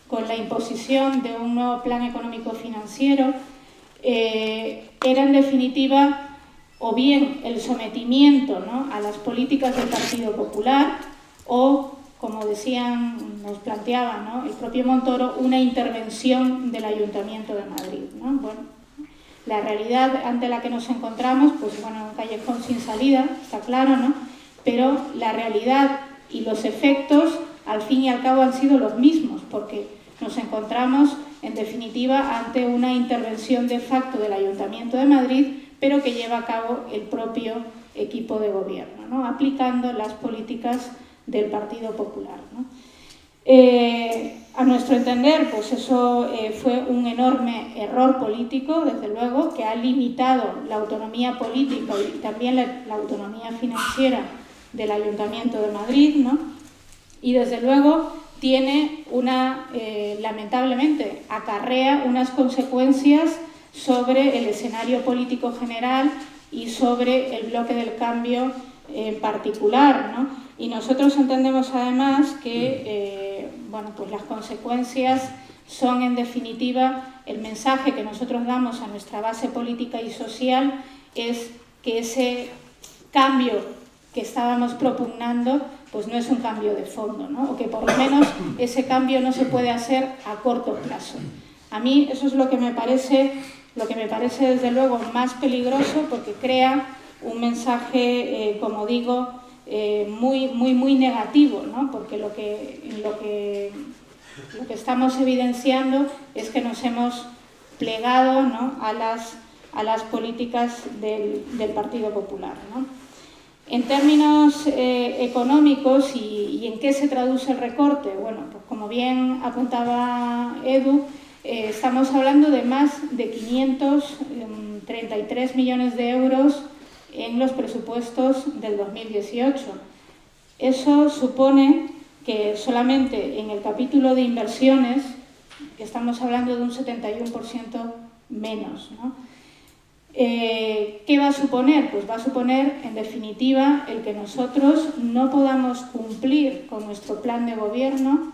S5: con la imposición de un nuevo plan económico financiero, era en definitiva o bien el sometimiento, ¿no?, a las políticas del Partido Popular o, como nos planteaba, ¿no?, el propio Montoro, una intervención del Ayuntamiento de Madrid, ¿no? Bueno, la realidad ante la que nos encontramos, pues bueno, un callejón sin salida, está claro, ¿no?, pero la realidad y los efectos al fin y al cabo han sido los mismos, porque nos encontramos en definitiva ante una intervención de facto del Ayuntamiento de Madrid, pero que lleva a cabo el propio equipo de gobierno, ¿no?, aplicando las políticas del Partido Popular, ¿no? A nuestro entender, pues eso fue un enorme error político, desde luego, que ha limitado la autonomía política y también la autonomía financiera del Ayuntamiento de Madrid, ¿no? Y desde luego tiene lamentablemente, acarrea unas consecuencias sobre el escenario político general y sobre el bloque del cambio en particular, ¿no? Y nosotros entendemos además que pues las consecuencias son en definitiva el mensaje que nosotros damos a nuestra base política y social, es que ese cambio que estábamos propugnando pues no es un cambio de fondo, ¿no? O que por lo menos ese cambio no se puede hacer a corto plazo. A mí eso es lo que me parece desde luego más peligroso, porque crea un mensaje, como digo, muy negativo, ¿no? Porque lo que estamos evidenciando es que nos hemos plegado, ¿no?, a las políticas del Partido Popular, ¿no? En términos económicos, ¿y en qué se traduce el recorte? Bueno, pues como bien apuntaba Edu, estamos hablando de más de 533 millones de euros en los presupuestos del 2018. Eso supone que solamente en el capítulo de inversiones estamos hablando de un 71% menos, ¿no? ¿Qué va a suponer? Pues va a suponer, en definitiva, el que nosotros no podamos cumplir con nuestro plan de gobierno,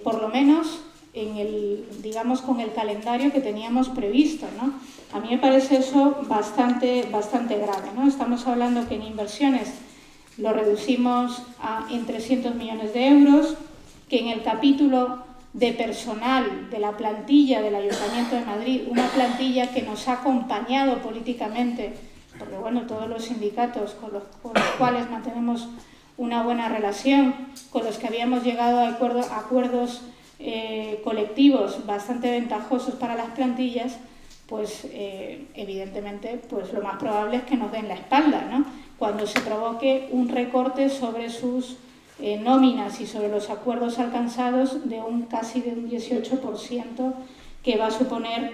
S5: por lo menos digamos, con el calendario que teníamos previsto, ¿no? A mí me parece eso bastante grave, ¿no? Estamos hablando que en inversiones lo reducimos en 300 millones de euros, que en el capítulo de personal de la plantilla del Ayuntamiento de Madrid, una plantilla que nos ha acompañado políticamente, porque bueno, todos los sindicatos con los cuales mantenemos una buena relación, con los que habíamos llegado a acuerdos colectivos bastante ventajosos para las plantillas, pues evidentemente pues lo más probable es que nos den la espalda, ¿no? Cuando se provoque un recorte sobre sus nóminas y sobre los acuerdos alcanzados de casi de un 18%, que va a suponer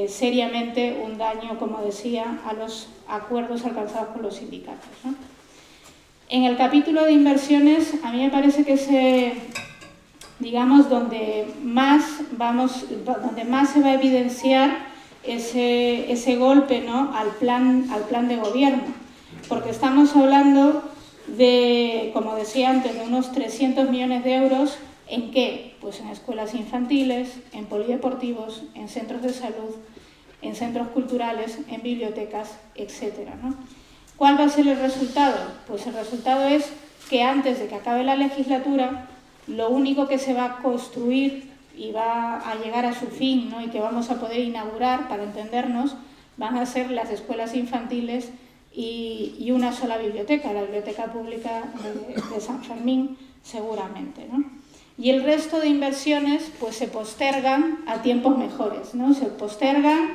S5: seriamente un daño, como decía, a los acuerdos alcanzados con los sindicatos, ¿no? En el capítulo de inversiones, a mí me parece que digamos, donde más se va a evidenciar ese golpe, ¿no?, al plan de gobierno, porque estamos hablando de, como decía antes, de unos 300 millones de euros. ¿En qué? Pues en escuelas infantiles, en polideportivos, en centros de salud, en centros culturales, en bibliotecas, etcétera, ¿no? ¿Cuál va a ser el resultado? Pues el resultado es que antes de que acabe la legislatura, lo único que se va a construir y va a llegar a su fin, ¿no?, y que vamos a poder inaugurar, para entendernos, van a ser las escuelas infantiles y una sola biblioteca, la Biblioteca Pública de San Fermín, seguramente, ¿no? Y el resto de inversiones pues se postergan a tiempos mejores, ¿no? Se postergan,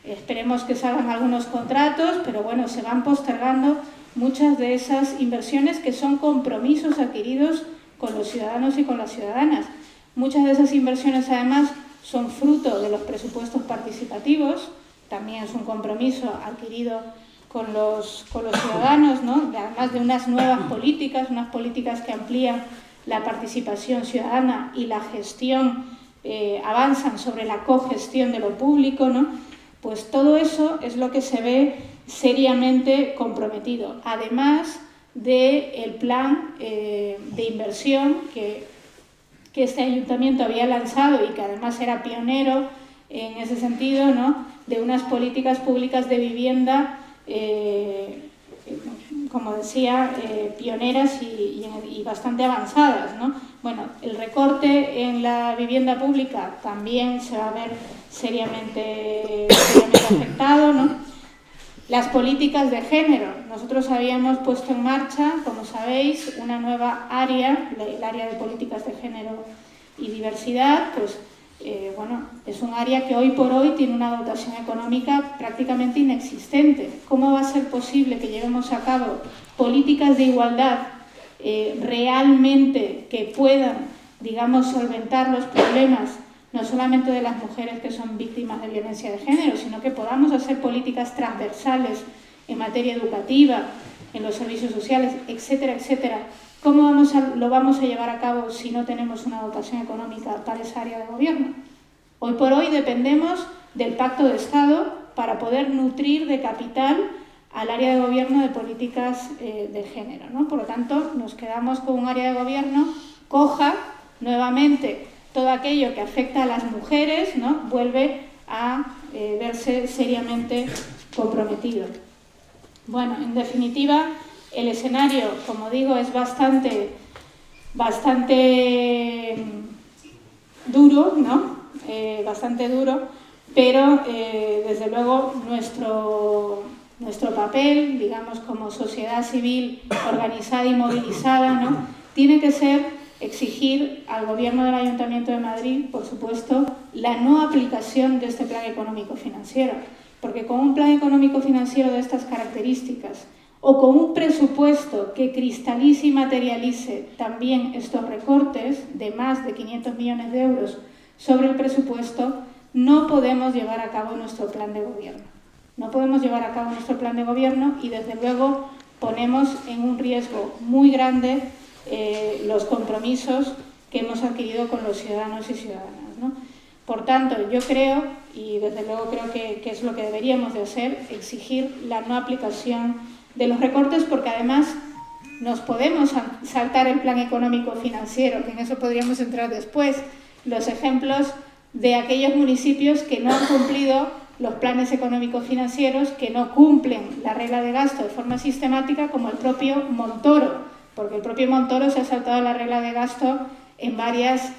S5: esperemos que salgan algunos contratos, pero bueno, se van postergando muchas de esas inversiones que son compromisos adquiridos con los ciudadanos y con las ciudadanas. Muchas de esas inversiones, además, son fruto de los presupuestos participativos, también es un compromiso adquirido con los ciudadanos, ¿no?, además de unas nuevas políticas, unas políticas que amplían la participación ciudadana y la gestión, avanzan sobre la cogestión de lo público, ¿no? Pues todo eso es lo que se ve seriamente comprometido, además del plan de inversión que este ayuntamiento había lanzado y que además era pionero en ese sentido, ¿no?, de unas políticas públicas de vivienda, como decía, pioneras y bastante avanzadas, ¿no? Bueno, el recorte en la vivienda pública también se va a ver seriamente afectado, ¿no? Las políticas de género. Nosotros habíamos puesto en marcha, como sabéis, una nueva área, el área de políticas de género y diversidad, pues bueno, es un área que hoy por hoy tiene una dotación económica prácticamente inexistente. ¿Cómo va a ser posible que llevemos a cabo políticas de igualdad realmente que puedan, digamos, solventar los problemas no solamente de las mujeres que son víctimas de violencia de género, sino que podamos hacer políticas transversales en materia educativa, en los servicios sociales, etcétera, etcétera? ¿Cómo lo vamos a llevar a cabo si no tenemos una dotación económica para esa área de gobierno? Hoy por hoy dependemos del Pacto de Estado para poder nutrir de capital al área de gobierno de políticas de género, ¿no? Por lo tanto, nos quedamos con un área de gobierno coja. Nuevamente, todo aquello que afecta a las mujeres, ¿no?, vuelve a verse seriamente comprometido. Bueno, en definitiva, el escenario, como digo, es bastante duro, ¿no? Bastante duro, pero desde luego nuestro papel, digamos, como sociedad civil organizada y movilizada, ¿no?, tiene que ser exigir al Gobierno del Ayuntamiento de Madrid, por supuesto, la no aplicación de este plan económico-financiero, porque con un plan económico-financiero de estas características o con un presupuesto que cristalice y materialice también estos recortes de más de 500 millones de euros sobre el presupuesto, no podemos llevar a cabo nuestro plan de gobierno. No podemos llevar a cabo nuestro plan de gobierno y, desde luego, ponemos en un riesgo muy grande los compromisos que hemos adquirido con los ciudadanos y ciudadanas, ¿no? Por tanto, yo creo, y desde luego creo que es lo que deberíamos de hacer, exigir la no aplicación de los recortes, porque además nos podemos saltar el plan económico financiero, que en eso podríamos entrar después, los ejemplos de aquellos municipios que no han cumplido los planes económicos financieros, que no cumplen la regla de gasto de forma sistemática, como el propio Montoro, porque el propio Montoro se ha saltado la regla de gasto en varias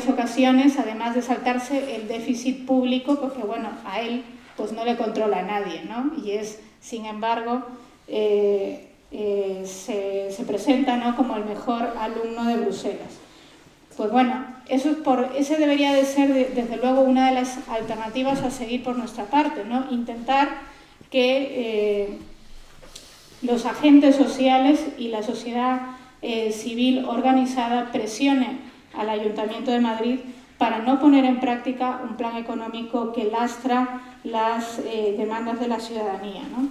S5: ocasiones, además de saltarse el déficit público, porque bueno, a él pues no le controla a nadie, ¿no? Y es, sin embargo, se presenta, ¿no?, como el mejor alumno de Bruselas. Pues bueno, ese debería de ser, desde luego, una de las alternativas a seguir por nuestra parte, ¿no? Intentar que los agentes sociales y la sociedad civil organizada presionen al Ayuntamiento de Madrid para no poner en práctica un plan económico que lastra las demandas de la ciudadanía, ¿no?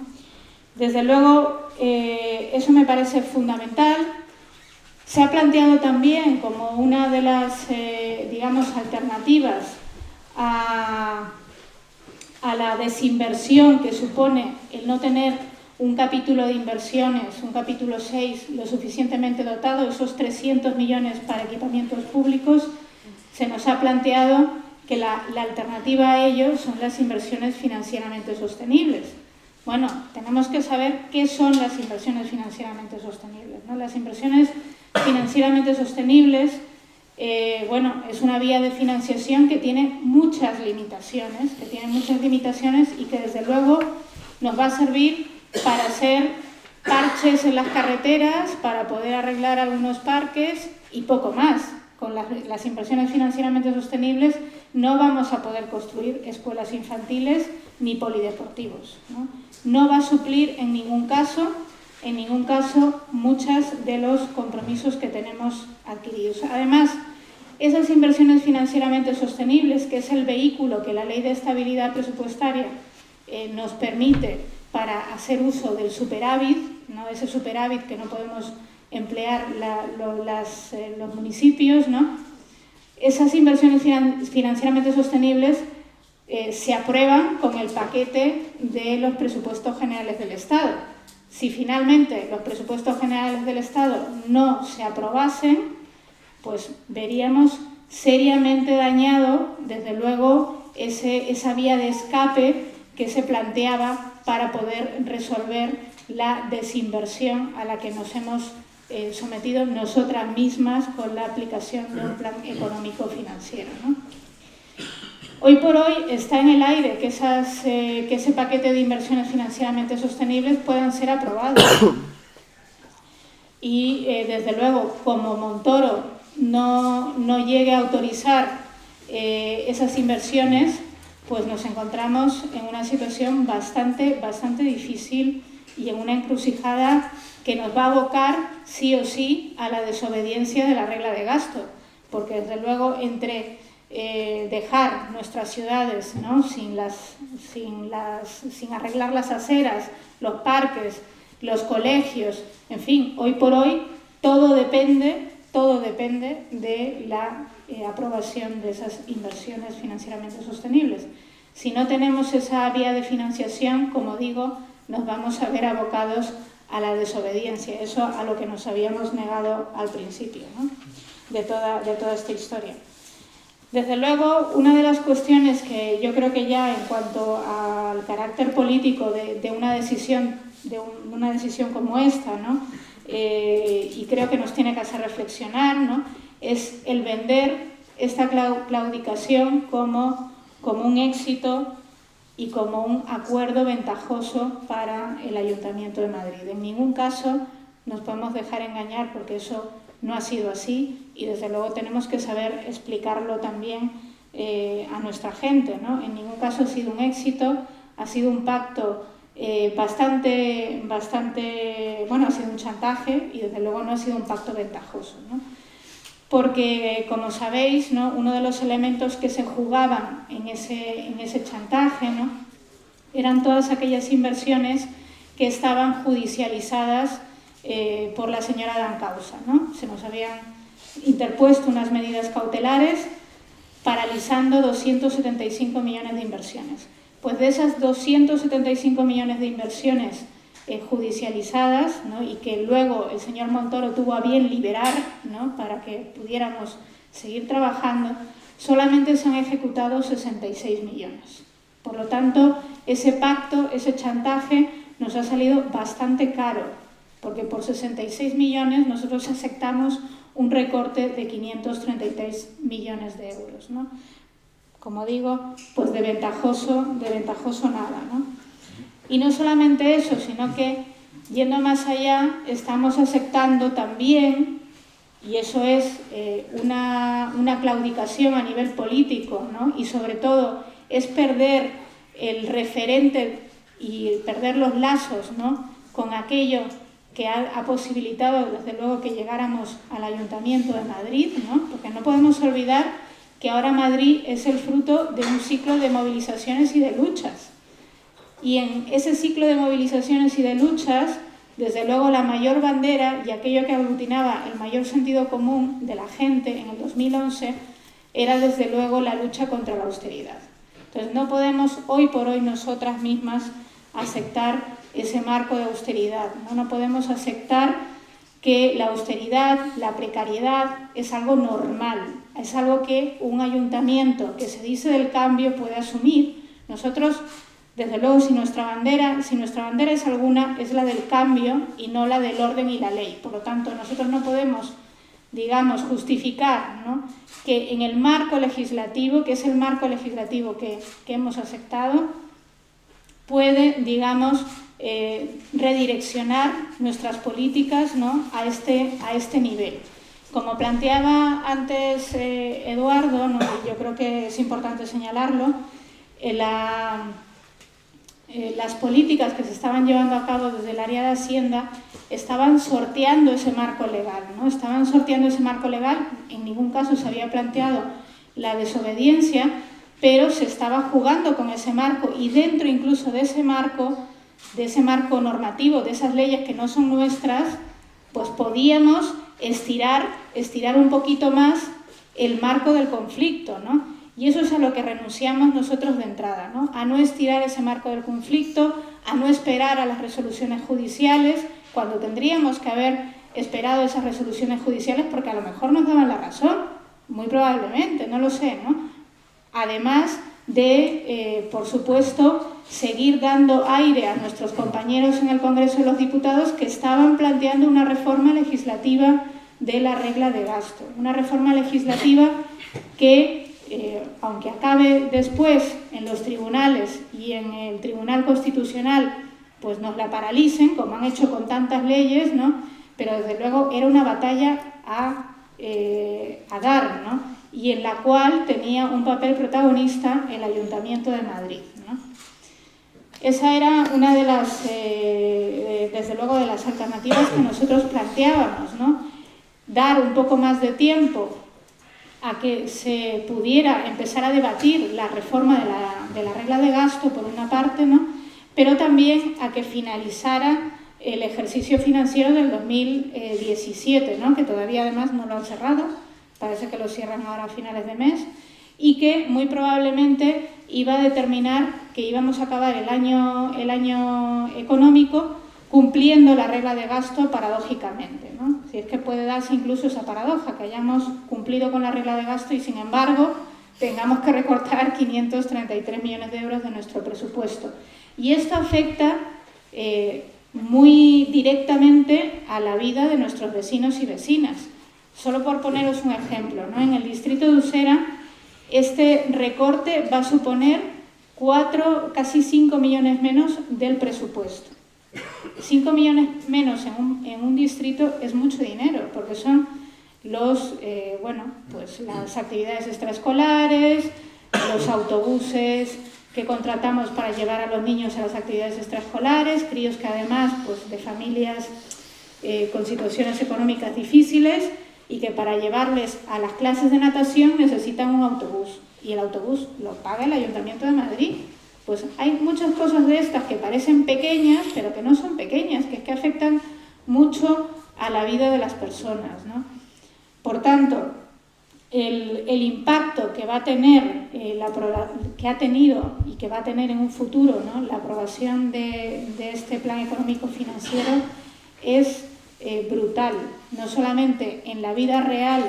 S5: Desde luego, eso me parece fundamental. Se ha planteado también como una de las, digamos, alternativas a la desinversión que supone el no tener un capítulo de inversiones, un capítulo 6, lo suficientemente dotado, esos 300 millones para equipamientos públicos. Se nos ha planteado que la alternativa a ello son las inversiones financieramente sostenibles. Bueno, tenemos que saber qué son las inversiones financieramente sostenibles, ¿no? Las inversiones financieramente sostenibles, bueno, es una vía de financiación que tiene muchas limitaciones, y que desde luego nos va a servir para hacer parches en las carreteras, para poder arreglar algunos parques y poco más. Con las inversiones financieramente sostenibles no vamos a poder construir escuelas infantiles ni polideportivos, ¿no? No va a suplir en ningún caso muchos de los compromisos que tenemos adquiridos. Además, esas inversiones financieramente sostenibles, que es el vehículo que la Ley de Estabilidad Presupuestaria nos permite para hacer uso del superávit, ¿no?, ese superávit que no podemos emplear los municipios, ¿no? Esas inversiones financieramente sostenibles se aprueban con el paquete de los presupuestos generales del Estado. Si finalmente los presupuestos generales del Estado no se aprobasen, pues veríamos seriamente dañado, desde luego, esa vía de escape que se planteaba para poder resolver la desinversión a la que nos hemos sometido nosotras mismas con la aplicación de un plan económico financiero, ¿no? Hoy por hoy está en el aire que ese paquete de inversiones financieramente sostenibles puedan ser aprobados. Y desde luego, como Montoro no llegue a autorizar esas inversiones, pues nos encontramos en una situación bastante difícil y en una encrucijada que nos va a abocar sí o sí a la desobediencia de la regla de gasto, porque desde luego entre dejar nuestras ciudades, ¿no?, sin arreglar las aceras, los parques, los colegios, en fin, hoy por hoy todo depende de la aprobación de esas inversiones financieramente sostenibles. Si no tenemos esa vía de financiación, como digo, nos vamos a ver abocados a la desobediencia, eso a lo que nos habíamos negado al principio, ¿no?, de toda esta historia. Desde luego, una de las cuestiones que yo creo que ya en cuanto al carácter político de una decisión como esta, ¿no?, y creo que nos tiene que hacer reflexionar, ¿no?, es el vender esta claudicación como un éxito y como un acuerdo ventajoso para el Ayuntamiento de Madrid. En ningún caso nos podemos dejar engañar, porque eso no ha sido así, y desde luego tenemos que saber explicarlo también a nuestra gente, ¿no? En ningún caso ha sido un éxito, ha sido un pacto bastante, bueno, ha sido un chantaje y desde luego no ha sido un pacto ventajoso, ¿no? porque, como sabéis, ¿no?, uno de los elementos que se jugaban en ese chantaje, ¿no?, eran todas aquellas inversiones que estaban judicializadas por la señora Dancausa, ¿no? Se nos habían interpuesto unas medidas cautelares paralizando 275 millones de inversiones. Pues de esas 275 millones de inversiones judicializadas, ¿no?, y que luego el señor Montoro tuvo a bien liberar, ¿no?, para que pudiéramos seguir trabajando, solamente se han ejecutado 66 millones. Por lo tanto, ese pacto, ese chantaje, nos ha salido bastante caro, porque por 66 millones nosotros aceptamos un recorte de 533 millones de euros, ¿no? Como digo, pues de ventajoso nada, ¿no? Y no solamente eso, sino que, yendo más allá, estamos aceptando también, y eso es una claudicación a nivel político, ¿no?, y sobre todo es perder el referente y perder los lazos, ¿no?, con aquello que ha posibilitado, desde luego, que llegáramos al Ayuntamiento de Madrid, ¿no?, porque no podemos olvidar que ahora Madrid es el fruto de un ciclo de movilizaciones y de luchas. Y en ese ciclo de movilizaciones y de luchas, desde luego, la mayor bandera y aquello que aglutinaba el mayor sentido común de la gente en el 2011 era, desde luego, la lucha contra la austeridad. Entonces, no podemos hoy por hoy nosotras mismas aceptar ese marco de austeridad, ¿no? No podemos aceptar que la austeridad, la precariedad, es algo normal, es algo que un ayuntamiento que se dice del cambio puede asumir. Nosotros, desde luego, si nuestra bandera es alguna, es la del cambio y no la del orden y la ley. Por lo tanto, nosotros no podemos, digamos, justificar, ¿no?, que en el marco legislativo, que es el marco legislativo que hemos aceptado, puede, digamos, redireccionar nuestras políticas, ¿no?, a este nivel. Como planteaba antes Eduardo, ¿no?, yo creo que es importante señalarlo, las políticas que se estaban llevando a cabo desde el área de Hacienda estaban sorteando ese marco legal, ¿no? Estaban sorteando ese marco legal, en ningún caso se había planteado la desobediencia, pero se estaba jugando con ese marco, y dentro incluso de ese marco normativo, de esas leyes que no son nuestras, pues podíamos estirar un poquito más el marco del conflicto, ¿no? Y eso es a lo que renunciamos nosotros de entrada, ¿no? A no estirar ese marco del conflicto, a no esperar a las resoluciones judiciales, cuando tendríamos que haber esperado esas resoluciones judiciales, porque a lo mejor nos daban la razón, muy probablemente, no lo sé, ¿no? Además de, por supuesto, seguir dando aire a nuestros compañeros en el Congreso de los Diputados que estaban planteando una reforma legislativa de la regla de gasto. Una reforma legislativa que, aunque acabe después en los tribunales y en el Tribunal Constitucional, pues nos la paralicen, como han hecho con tantas leyes, ¿no?, pero desde luego era una batalla a dar, ¿no?, y en la cual tenía un papel protagonista el Ayuntamiento de Madrid, ¿no? Esa era una de las, desde luego, de las alternativas que nosotros planteábamos, ¿no? Dar un poco más de tiempo a que se pudiera empezar a debatir la reforma de la regla de gasto, por una parte, ¿no?, pero también a que finalizara el ejercicio financiero del 2017, ¿no?, que todavía además no lo han cerrado, parece que lo cierran ahora a finales de mes, y que muy probablemente iba a determinar que íbamos a acabar el año económico cumpliendo la regla de gasto paradójicamente, ¿no? Si es que puede darse incluso esa paradoja, que hayamos cumplido con la regla de gasto y, sin embargo, tengamos que recortar 533 millones de euros de nuestro presupuesto. Y esto afecta muy directamente a la vida de nuestros vecinos y vecinas. Solo por poneros un ejemplo, ¿no? En el distrito de Usera, este recorte va a suponer casi 5 millones menos del presupuesto. 5 millones menos en un distrito es mucho dinero, porque son pues las actividades extraescolares, los autobuses que contratamos para llevar a los niños a las actividades extraescolares, críos que además, pues, de familias con situaciones económicas difíciles, y que para llevarles a las clases de natación necesitan un autobús y el autobús lo paga el Ayuntamiento de Madrid. Pues hay muchas cosas de estas que parecen pequeñas, pero que no son pequeñas, que es que afectan mucho a la vida de las personas, ¿no? Por tanto, el impacto que va a tener, que ha tenido y que va a tener en un futuro, ¿no?, la aprobación de este plan económico financiero es brutal, no solamente en la vida real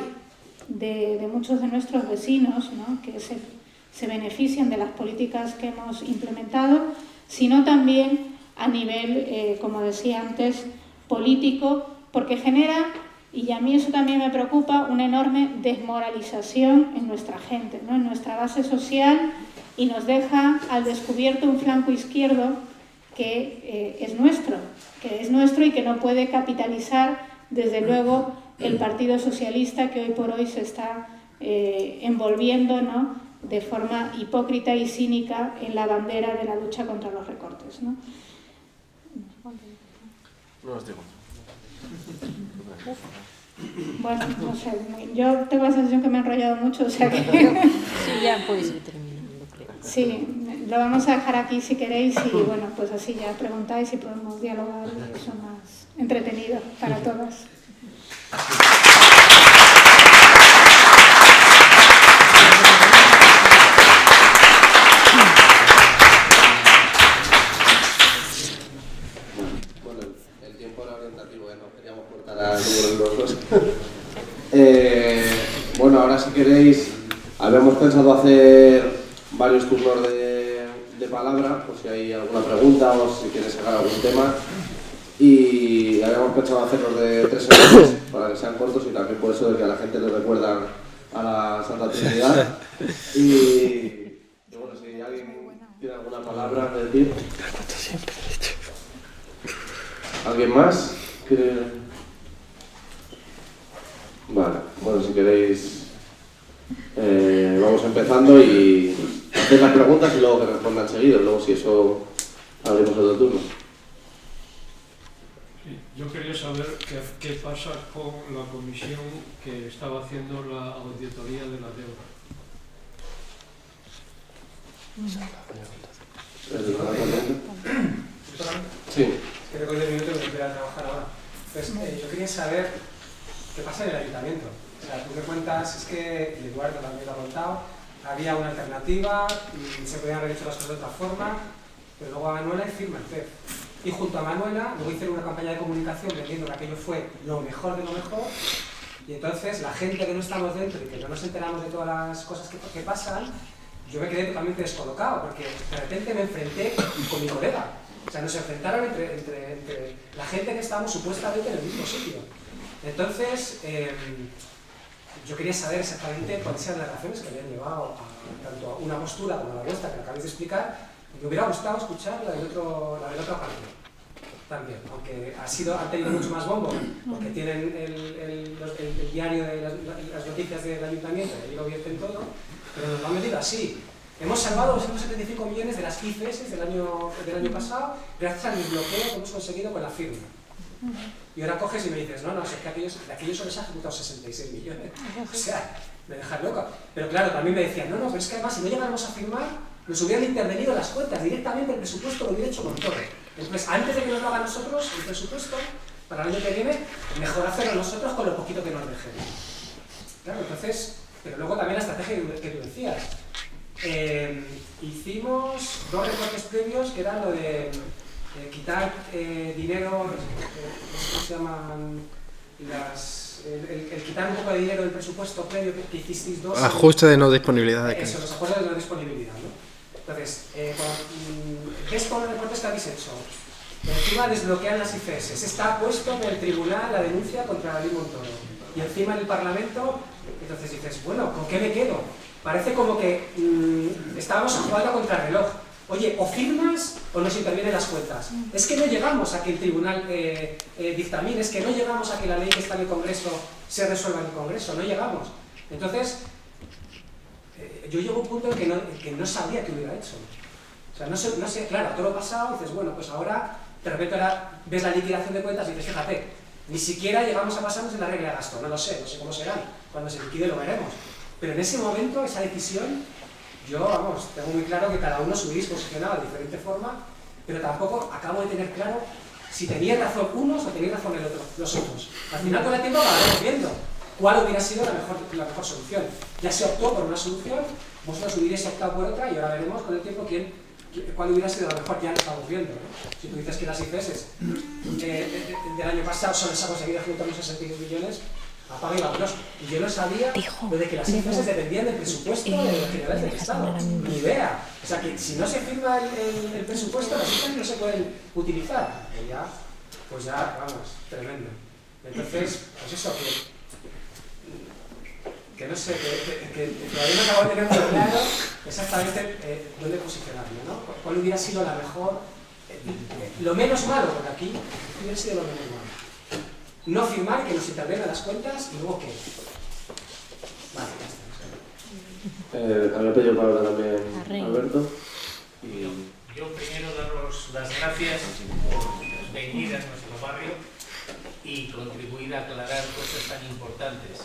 S5: de muchos de nuestros vecinos, ¿no?, que se benefician de las políticas que hemos implementado, sino también a nivel, como decía antes, político, porque genera, y a mí eso también me preocupa, una enorme desmoralización en nuestra gente, ¿no?, en nuestra base social, y nos deja al descubierto un flanco izquierdo que es nuestro y que no puede capitalizar, desde luego, el Partido Socialista, que hoy por hoy se está envolviendo, ¿no?, de forma hipócrita y cínica en la bandera de la lucha contra los recortes, ¿no?
S3: No los digo.
S5: Bueno, no sé, yo tengo la sensación que me he enrollado mucho, o sea que...
S2: Sí, ya puedes ir terminando, creo.
S5: Sí, lo vamos a dejar aquí si queréis y bueno, pues así ya preguntáis y podemos dialogar y eso más entretenido para todas.
S3: Bueno, el tiempo era orientativo, no queríamos cortar al número de los dos. Bueno, ahora si queréis, habíamos pensado hacer varios turnos de palabra, por si hay alguna pregunta o si quieres sacar algún tema. Y habíamos pensado hacerlos de 3 segundos para que sean cortos y también por eso de que a la gente le recuerdan a la Santa Trinidad. Y bueno, si alguien tiene alguna palabra que decir. ¿Alguien más? Vale, bueno, si queréis vamos empezando y haced las preguntas y luego que respondan seguidos, luego si eso abrimos otro turno.
S6: Sí, yo quería saber qué pasa con la comisión que estaba haciendo la auditoría de la deuda.
S3: Sí.
S7: Creo que 10 minutos me voy a trabajar ahora. Pues yo quería saber qué pasa en el ayuntamiento. O sea, tú me cuentas, es que Eduardo también lo ha contado, había una alternativa, y se podían haber hecho las cosas de otra forma, pero luego a Manuela y firma el PEP. Y junto a Manuela, luego hicieron una campaña de comunicación vendiendo que aquello fue lo mejor de lo mejor, y entonces la gente que no estamos dentro y que no nos enteramos de todas las cosas que pasan, yo me quedé totalmente descolocado, porque de repente me enfrenté con mi colega. O sea, nos enfrentaron entre la gente que estábamos supuestamente en el mismo sitio. Entonces, yo quería saber exactamente cuáles eran las razones que habían llevado tanto a una postura como la vuestra que acabáis de explicar. Me hubiera gustado escuchar la de la otra parte también, aunque han tenido mucho más bombo, porque tienen el diario de las noticias del ayuntamiento, y ahí lo vierten todo, pero nos lo han metido así. Hemos salvado 275 millones de las ICS del año pasado gracias al desbloqueo que hemos conseguido con la firma. Y ahora coges y me dices, no, es que de aquellos solo se han ejecutado 66 millones. O sea, me dejas loca. Pero claro, también me decían, no, pero es que además si no llegáramos a firmar, nos hubieran intervenido las cuentas, directamente el presupuesto lo hubiera hecho con todo. Entonces, antes de que nos lo hagan nosotros, el presupuesto, para el año que viene, mejor hacerlo nosotros con lo poquito que nos dejemos. Claro, entonces, pero luego también la estrategia que tú decías. Hicimos 2 recortes previos que eran lo de quitar dinero, ¿cómo se llaman? El quitar un poco de dinero del presupuesto previo que hicisteis 2.
S4: Ajuste de no disponibilidad de
S7: eso, los acuerdos de no disponibilidad, ¿no? Entonces, ¿ves con los recortes que habéis hecho? Encima desbloquean las ICS, está puesto en el tribunal la denuncia contra David Montoro. Y encima en el Parlamento, entonces dices, bueno, ¿con qué me quedo? Parece como que estábamos jugando contra el reloj. Oye, o firmas o nos intervienen las cuentas. Es que no llegamos a que el tribunal dictamine, es que no llegamos a que la ley que está en el Congreso se resuelva en el Congreso, no llegamos. Entonces, yo llego a un punto en que no sabía qué hubiera hecho. O sea, no sé, claro, todo lo pasado, y dices, bueno, pues ahora, de repente ahora ves la liquidación de cuentas y dices, fíjate, Ni siquiera llegamos a pasarnos de la regla de gasto, no lo sé, no sé cómo será. Cuando se liquide lo veremos. Pero en ese momento, esa decisión, yo, vamos, tengo muy claro que cada uno se hubiese posicionado de diferente forma, pero tampoco acabo de tener claro si tenía razón unos o tenía razón los otros. Al final, con el tiempo acabaremos viendo cuál hubiera sido la mejor solución. Ya se optó por una solución, vosotros hubierais optado por otra y ahora veremos con el tiempo cuál hubiera sido la mejor. Ya lo estamos viendo, ¿no? Si tú dices que las ICS del año pasado solo se ha conseguido juntar unos 62 millones, apaga y vámonos. Y yo no sabía de que las ICS dependían del presupuesto de los generales del Estado. Ni idea. O sea que si no se firma el presupuesto, las ICS no se pueden utilizar. Pues ya, vamos, tremendo. Entonces, pues eso, que no sé, que todavía no acabo de tener muy claro exactamente dónde posicionarme, ¿no? ¿Cuál hubiera sido la mejor, lo menos malo? Porque aquí hubiera sido lo menos malo. No firmar, que nos intervengan las cuentas y luego qué. Vale, ya está.
S3: Había pedido palabra también Alberto.
S8: Yo primero daros las gracias por venir a nuestro barrio y contribuir a aclarar cosas tan importantes.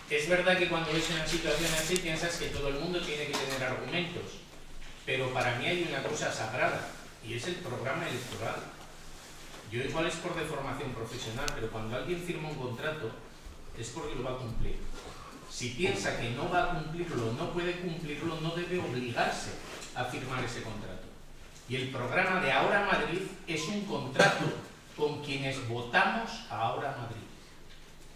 S8: Es verdad que cuando ves una situación así piensas que todo el mundo tiene que tener argumentos, pero para mí hay una cosa sagrada y es el programa electoral. Yo igual es por deformación profesional, pero cuando alguien firma un contrato es porque lo va a cumplir. Si piensa que no va a cumplirlo, no puede cumplirlo, no debe obligarse a firmar ese contrato. Y el programa de Ahora Madrid es un contrato con quienes votamos a Ahora Madrid,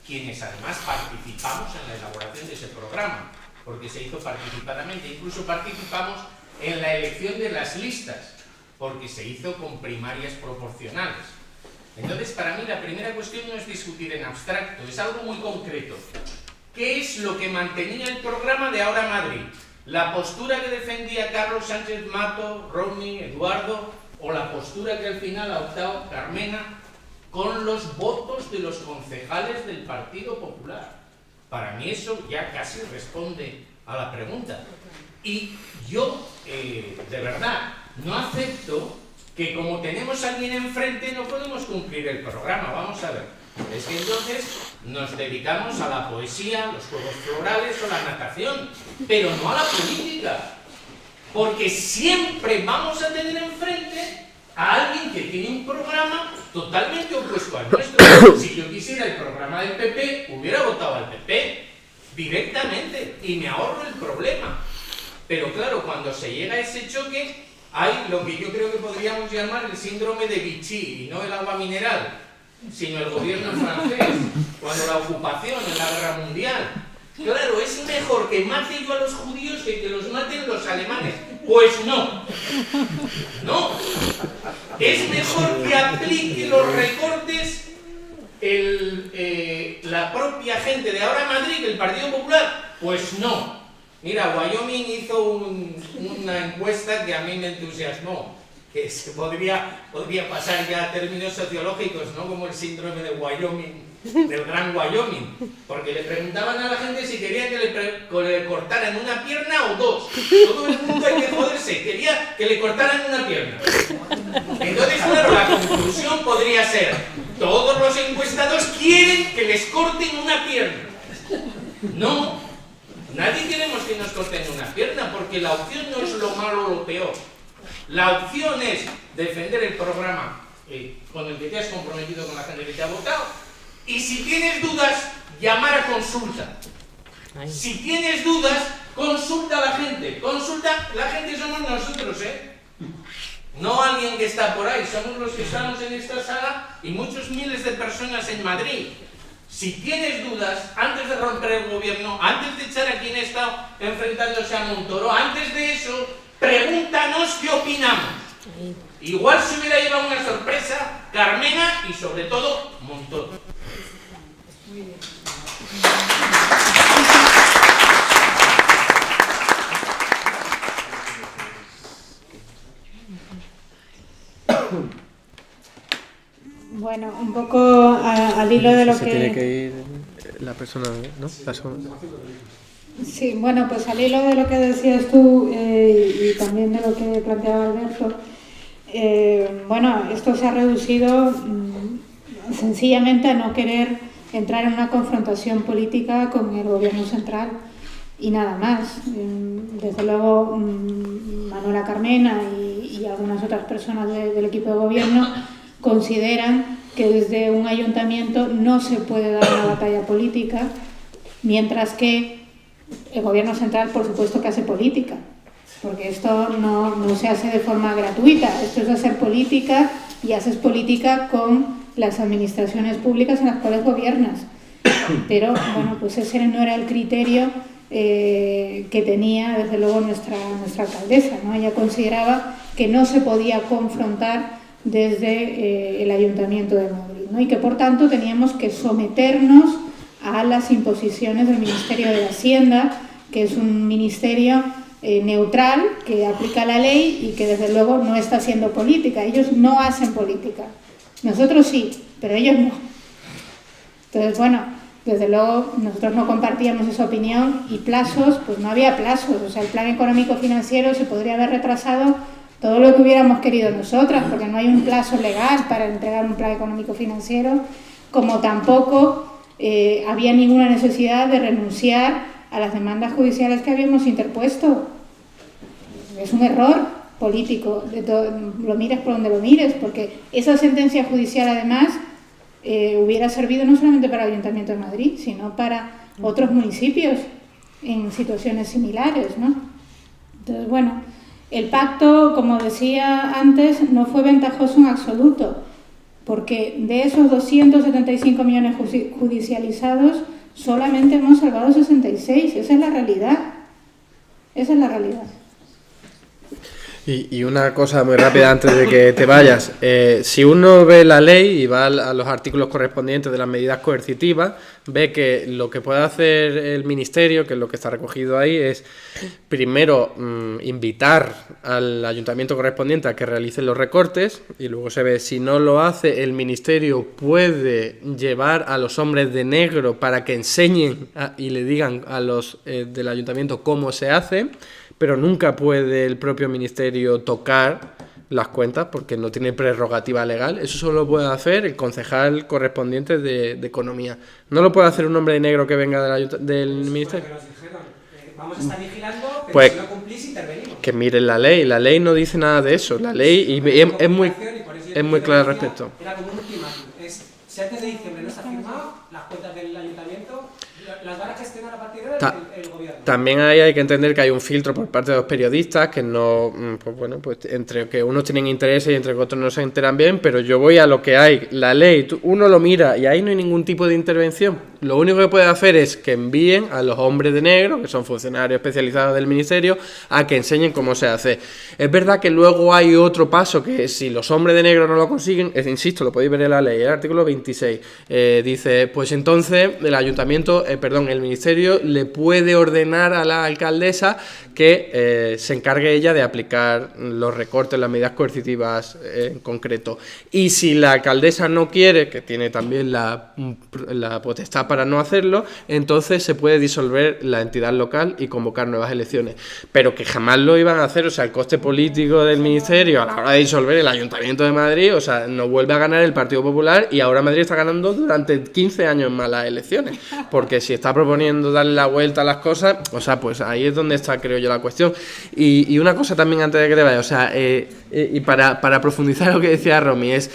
S8: quienes además participamos en la elaboración de ese programa, porque se hizo participadamente, incluso participamos en la elección de las listas, porque se hizo con primarias proporcionales. Entonces, para mí la primera cuestión no es discutir en abstracto, es algo muy concreto. ¿Qué es lo que mantenía el programa de Ahora Madrid? ¿La postura que defendía Carlos Sánchez Mato, Rodney, Eduardo, o la postura que al final ha optado Carmena con los votos de los concejales del Partido Popular? Para mí eso ya casi responde a la pregunta. Y yo, de verdad, no acepto que como tenemos a alguien enfrente no podemos cumplir el programa. Vamos a ver, es que entonces nos dedicamos a la poesía, los juegos florales o la natación, pero no a la política, porque siempre vamos a tener enfrente a alguien que tiene un programa totalmente opuesto al nuestro. Si yo quisiera el programa del PP, hubiera votado al PP directamente y me ahorro el problema. Pero claro, cuando se llega a ese choque, hay lo que yo creo que podríamos llamar el síndrome de Vichy, y no el agua mineral, sino el gobierno francés, cuando la ocupación en la guerra mundial. Claro, es mejor que mate yo a los judíos que los maten los alemanes. Pues no. No. Es mejor que aplique los recortes la propia gente de Ahora Madrid, el Partido Popular. Pues no. Mira, Wyoming hizo una encuesta que a mí me entusiasmó, que se podría pasar ya a términos sociológicos, ¿no? Como el síndrome de Wyoming, del Gran Wyoming, porque le preguntaban a la gente si quería que le cortaran una pierna o dos. Todo el mundo, hay que joderse, quería que le cortaran una pierna. Entonces, claro, la conclusión podría ser: todos los encuestados quieren que les corten una pierna. No. Nadie queremos que nos corten una pierna, porque la opción no es lo malo o lo peor. La opción es defender el programa con el que te has comprometido con la gente que te ha votado, y si tienes dudas, llamar a consulta. Si tienes dudas, consulta a la gente. Consulta, la gente somos nosotros, no alguien que está por ahí, somos los que estamos en esta sala y muchos miles de personas en Madrid. Si tienes dudas, antes de romper el gobierno, antes de echar a quien ha estado enfrentándose a Montoro, antes de eso, pregúntanos qué opinamos. Igual se hubiera llevado una sorpresa Carmena y sobre todo Montoro. Muy bien.
S5: Bueno, un poco al hilo de lo que...
S4: Tiene que ir la persona, ¿no?
S5: Sí, bueno, pues al hilo de lo que decías tú y también de lo que planteaba Alberto, bueno, esto se ha reducido sencillamente a no querer entrar en una confrontación política con el gobierno central y nada más. Desde luego Manuela Carmena y algunas otras personas del equipo de gobierno consideran que desde un ayuntamiento no se puede dar una batalla política, mientras que el gobierno central por supuesto que hace política, porque esto no se hace de forma gratuita, esto es hacer política, y haces política con las administraciones públicas en las cuales gobiernas. Pero bueno, pues ese no era el criterio que tenía desde luego nuestra alcaldesa, ¿no? Ella consideraba que no se podía confrontar desde el Ayuntamiento de Madrid, ¿no? Y que por tanto teníamos que someternos a las imposiciones del Ministerio de Hacienda, que es un ministerio neutral, que aplica la ley y que desde luego no está haciendo política. Ellos no hacen política, nosotros sí, pero ellos no. Entonces, bueno, desde luego nosotros no compartíamos esa opinión, y plazos, pues no había plazos. O sea, el plan económico financiero se podría haber retrasado todo lo que hubiéramos querido nosotras, porque no hay un plazo legal para entregar un plan económico financiero, como tampoco había ninguna necesidad de renunciar a las demandas judiciales que habíamos interpuesto. Es un error político, lo mires por donde lo mires, porque esa sentencia judicial además hubiera servido no solamente para el Ayuntamiento de Madrid, sino para otros municipios en situaciones similares, ¿no? Entonces, bueno, el pacto, como decía antes, no fue ventajoso en absoluto, porque de esos 275 millones judicializados, solamente hemos salvado 66. Esa es la realidad. Esa es la realidad.
S4: Y una cosa muy rápida antes de que te vayas. Si uno ve la ley y va a los artículos correspondientes de las medidas coercitivas, ve que lo que puede hacer el Ministerio, que es lo que está recogido ahí, es primero invitar al ayuntamiento correspondiente a que realice los recortes, y luego se ve, si no lo hace, el Ministerio puede llevar a los hombres de negro para que enseñen y le digan a los del ayuntamiento cómo se hace, pero nunca puede el propio Ministerio tocar las cuentas porque no tiene prerrogativa legal. Eso solo lo puede hacer el concejal correspondiente de Economía. No lo puede hacer un hombre de negro que venga del Ministerio.
S7: Porque nos dijeron, vamos a estar vigilando, pero
S4: pues,
S7: si no cumplís, intervenimos.
S4: Que miren la ley no dice nada de eso. La ley es muy clara al respecto.
S7: Era como un ultimátum. Si antes de diciembre no está firmado, las cuentas del ayuntamiento las van a gestionar a partir de el gobierno.
S4: También hay que entender que hay un filtro por parte de los periodistas que no, pues bueno, pues entre que unos tienen intereses y entre que otros no se enteran bien, pero yo voy a lo que hay. La ley, uno lo mira y ahí no hay ningún tipo de intervención. Lo único que puede hacer es que envíen a los hombres de negro, que son funcionarios especializados del Ministerio, a que enseñen cómo se hace. Es verdad que luego hay otro paso, que si los hombres de negro no lo consiguen, insisto, lo podéis ver en la ley, el artículo 26, dice, pues entonces el Ministerio le puede ordenar a la alcaldesa que se encargue ella de aplicar los recortes, las medidas coercitivas en concreto. Y si la alcaldesa no quiere, que tiene también la potestad para no hacerlo, entonces se puede disolver la entidad local y convocar nuevas elecciones. Pero que jamás lo iban a hacer, o sea, el coste político del Ministerio a la hora de disolver el Ayuntamiento de Madrid, o sea, no vuelve a ganar el Partido Popular y ahora Madrid está ganando durante 15 años más las elecciones. Porque si está proponiendo darle la vuelta a las cosas, o sea, pues ahí es donde está, creo yo, la cuestión. Y una cosa también antes de que te vaya, o sea, y para profundizar lo que decía Romy, es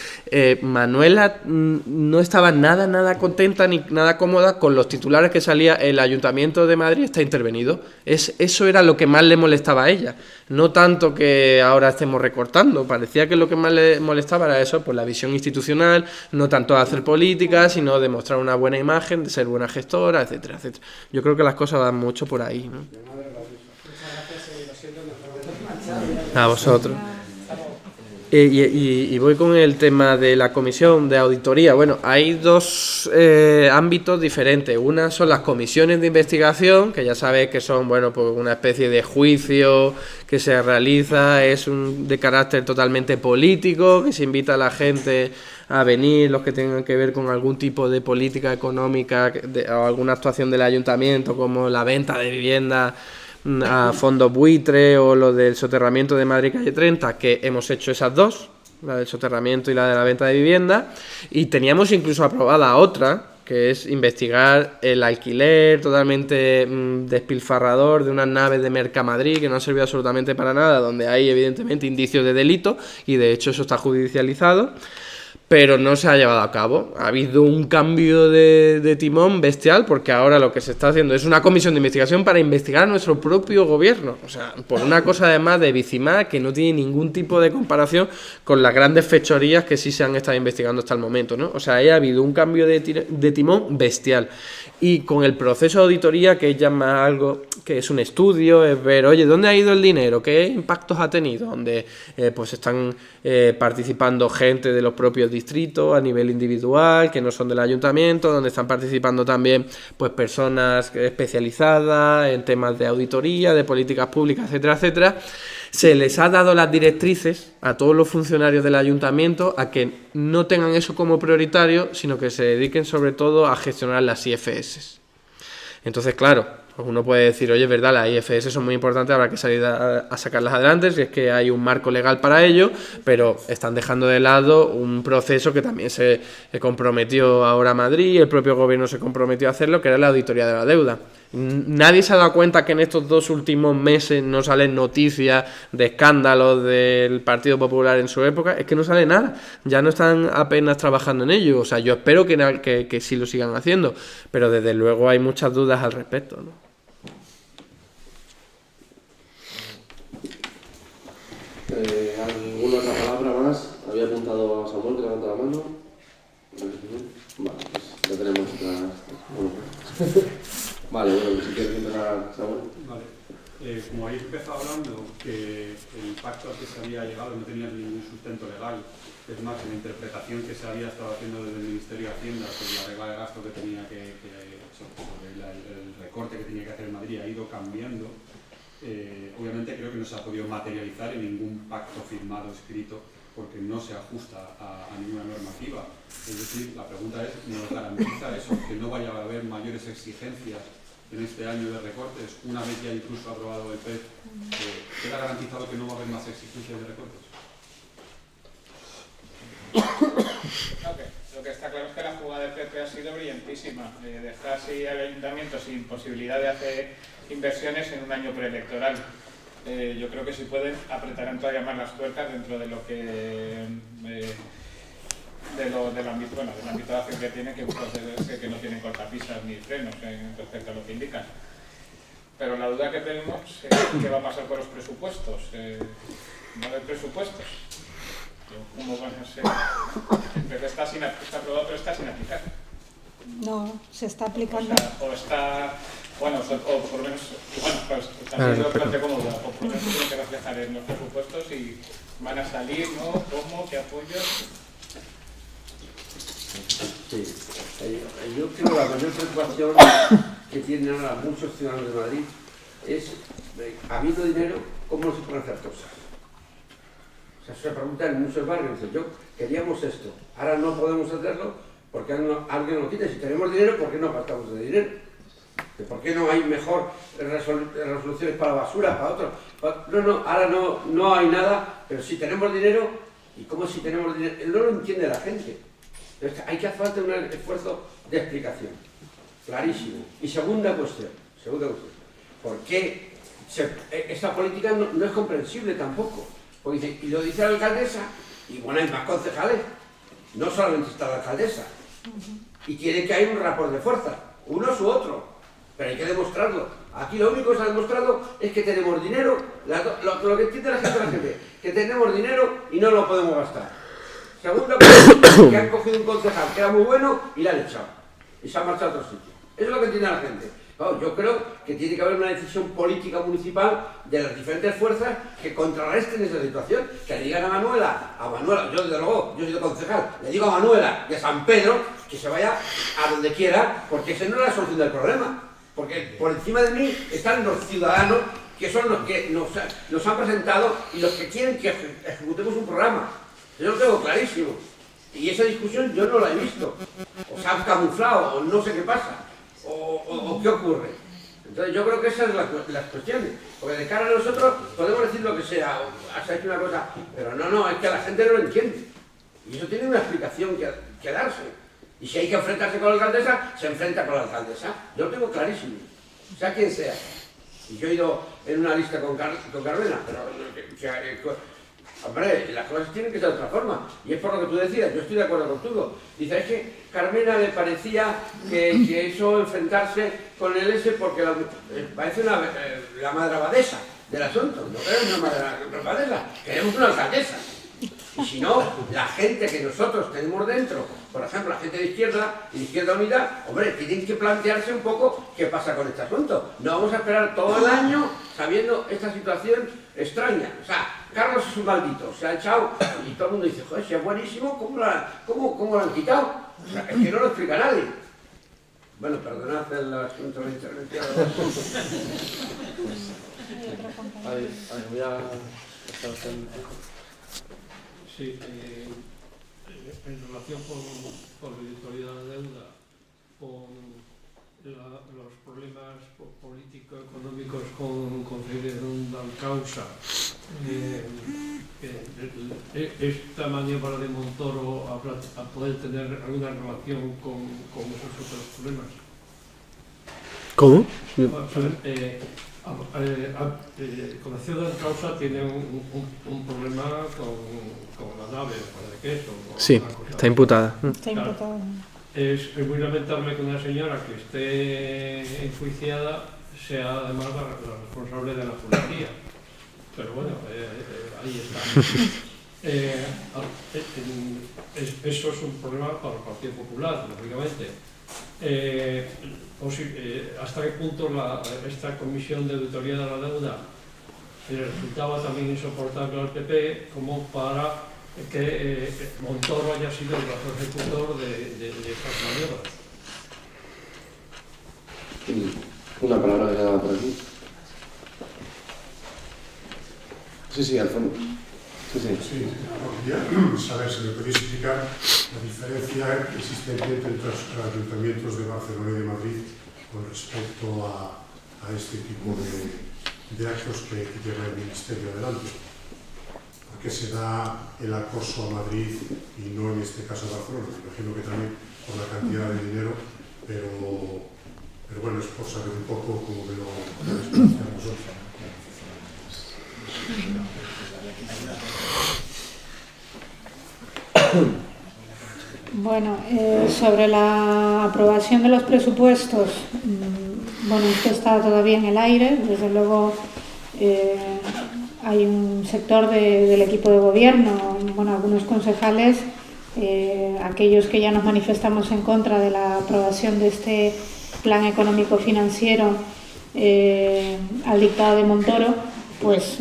S4: Manuela no estaba nada contenta ni nada cómoda con los titulares que salía el Ayuntamiento de Madrid está intervenido. Eso era lo que más le molestaba a ella, no tanto que ahora estemos recortando. Parecía que lo que más le molestaba era eso, pues la visión institucional, no tanto hacer política, sino demostrar una buena imagen, de ser buena gestora, etcétera, etcétera. Yo creo que las cosas van mucho por ahí, ¿no? A vosotros. Y voy con el tema de la comisión de auditoría. Bueno, hay dos ámbitos diferentes. Una son las comisiones de investigación, que ya sabéis que son, bueno, pues una especie de juicio que se realiza, es de carácter totalmente político, que se invita a la gente a venir, los que tengan que ver con algún tipo de política económica o alguna actuación del ayuntamiento, como la venta de viviendas a fondos buitre o lo del soterramiento de Madrid Calle 30, que hemos hecho esas dos, la del soterramiento y la de la venta de vivienda, y teníamos incluso aprobada otra, que es investigar el alquiler totalmente despilfarrador de unas naves de Mercamadrid que no han servido absolutamente para nada, donde hay evidentemente indicios de delito, y de hecho eso está judicializado, pero no se ha llevado a cabo. Ha habido un cambio de timón bestial, porque ahora lo que se está haciendo es una comisión de investigación para investigar a nuestro propio gobierno, o sea, por una cosa además de Bicimá que no tiene ningún tipo de comparación con las grandes fechorías que sí se han estado investigando hasta el momento, ¿no? O sea, ahí ha habido un cambio de timón bestial, y con el proceso de auditoría, que es ya más algo que es un estudio, es ver, oye, ¿dónde ha ido el dinero? ¿Qué impactos ha tenido? Donde pues están participando gente de los propios distritos a nivel individual, que no son del ayuntamiento, donde están participando también pues personas especializadas en temas de auditoría, de políticas públicas, etcétera, etcétera. Se les ha dado las directrices a todos los funcionarios del ayuntamiento a que no tengan eso como prioritario, sino que se dediquen sobre todo a gestionar las IFS. Entonces, claro, pues uno puede decir, oye, es verdad, las IFS son muy importantes, habrá que salir a sacarlas adelante, si es que hay un marco legal para ello, pero están dejando de lado un proceso que también se comprometió ahora Madrid, el propio gobierno se comprometió a hacerlo, que era la auditoría de la deuda. Nadie se ha dado cuenta que en estos 2 últimos meses no salen noticias de escándalos del Partido Popular en su época. Es que no sale nada, ya no están apenas trabajando en ello. O sea, yo espero que sí lo sigan haciendo, pero desde luego hay muchas dudas al respecto, ¿no?
S3: ¿Alguna otra palabra más? Había apuntado a Samuel, que levanta la mano. Vale, pues ya tenemos Vale, bueno, si quieres empezar, Samuel.
S9: Vale. Como habéis empezado hablando que el pacto al que se había llegado no tenía ningún sustento legal, es más, la interpretación que se había estado haciendo desde el Ministerio de Hacienda sobre la regla de gasto que tenía sobre el recorte que tenía que hacer en Madrid ha ido cambiando. Obviamente creo que no se ha podido materializar en ningún pacto firmado escrito porque no se ajusta a ninguna normativa. Es decir, la pregunta es, ¿nos garantiza eso, que no vaya a haber mayores exigencias en este año de recortes, una vez ya incluso aprobado el PEP? ¿Queda garantizado que no va a haber más exigencias de recortes?
S10: Lo que está claro es que la jugada de PP ha sido brillantísima. Dejar así al ayuntamiento sin posibilidad de hacer inversiones en un año preelectoral. Yo creo que si pueden apretarán todavía más las tuercas dentro de lo que del ámbito de acción que tienen, que no tienen cortapisas ni frenos respecto a lo que indican. Pero la duda que tenemos es qué va a pasar con los presupuestos. ¿Va a haber presupuestos? ¿Cómo van a ser? Está aprobado, pero está sin aplicar.
S5: No, se está aplicando.
S10: O está, bueno, o por lo menos, bueno, pues también lo planteo como duda, o por lo menos se tiene que reflejar en los presupuestos y van a salir, ¿no? ¿Cómo? ¿Qué apoyos?
S11: Sí, yo creo que la mayor preocupación que tienen ahora muchos ciudadanos de Madrid es, habiendo dinero, ¿cómo se pueden hacer cosas? O sea, se pregunta en muchos barrios, dice, yo queríamos esto, ahora no podemos hacerlo porque alguien lo quita. Si tenemos dinero, ¿por qué no gastamos de dinero? ¿Por qué no hay mejor resoluciones para basura, para otro? No, ahora no hay nada, pero si tenemos dinero, ¿y cómo si tenemos dinero? No lo entiende la gente. Entonces, hay que hacer falta un esfuerzo de explicación, clarísimo. Y segunda cuestión, ¿por qué esta política no es comprensible tampoco? Porque dice, y lo dice la alcaldesa, y bueno, hay más concejales, no solamente está la alcaldesa, y quieren que haya un rapport de fuerza, unos u otros, pero hay que demostrarlo. Aquí lo único que se ha demostrado es que tenemos dinero, lo que entiende la gente, que tenemos dinero y no lo podemos gastar. Segunda cosa, que han cogido un concejal que era muy bueno y le han echado. Y se han marchado a otro sitio. Eso es lo que entiende la gente. Claro, yo creo que tiene que haber una decisión política municipal de las diferentes fuerzas que contrarresten esa situación. Que le digan a Manuela, yo desde luego, yo soy de concejal, le digo a Manuela de San Pedro que se vaya a donde quiera, porque esa no es la solución del problema. Porque por encima de mí están los ciudadanos que son los que nos han presentado y los que quieren que ejecutemos un programa. Yo lo tengo clarísimo. Y esa discusión yo no la he visto. O se han camuflado, o no sé qué pasa. O qué ocurre. Entonces yo creo que esas son las cuestiones, porque de cara a nosotros podemos decir lo que sea, has hecho una cosa, pero no, es que la gente no lo entiende. Y eso tiene una explicación que darse. Y si hay que enfrentarse con la alcaldesa, se enfrenta con la alcaldesa. Yo lo tengo clarísimo, sea quien sea. Y yo he ido en una lista con Carmena, pero hombre, las cosas tienen que ser de otra forma. Y es por lo que tú decías, yo estoy de acuerdo contigo. Dice, es que Carmena le parecía que eso, enfrentarse con el S, porque parece la madre abadesa del asunto. No queremos una madre abadesa, queremos una alcaldesa. Y si no, la gente que nosotros tenemos dentro, por ejemplo, la gente de Izquierda y Izquierda Unida, hombre, tienen que plantearse un poco qué pasa con este asunto. No vamos a esperar todo el año sabiendo esta situación extraña. O sea, Carlos es un maldito, se ha echado y todo el mundo dice, joder, si es buenísimo, ¿cómo lo han quitado? O sea, es que no lo explica nadie. Bueno, perdonad el asunto de la intervención.
S6: Sí, en relación con la auditoría de la deuda, con los problemas políticos, económicos con Federación Causa, esta maniobra de Montoro a poder tener alguna relación con esos otros problemas.
S4: ¿Cómo?
S6: Con Ciudad Causa tiene un problema con la nave de queso.
S4: Sí, está imputada.
S5: Está imputada.
S6: Es muy lamentable que una señora que esté enjuiciada sea además la responsable de la policía. Pero bueno, ahí está. Eso es un problema para el Partido Popular, lógicamente. ¿Hasta qué punto esta comisión de auditoría de la deuda resultaba también insoportable al PP como para que Montoro haya sido el brazo ejecutor de estas maniobras?
S3: Una palabra que quedaba por aquí. Sí, al fondo. Sí.
S12: Quería saber si me podéis explicar la diferencia existente entre los ayuntamientos de Barcelona y de Madrid con respecto a este tipo de actos que lleva el Ministerio adelante. ¿Por qué se da el acoso a Madrid y no en este caso a Barcelona? Me imagino que también por la cantidad de dinero, pero bueno, es por saber un poco cómo me lo explicamos hoy.
S5: Bueno, sobre la aprobación de los presupuestos, bueno, esto está todavía en el aire. Desde luego hay un sector del equipo de gobierno, bueno, algunos concejales, aquellos que ya nos manifestamos en contra de la aprobación de este plan económico-financiero al dictado de Montoro, pues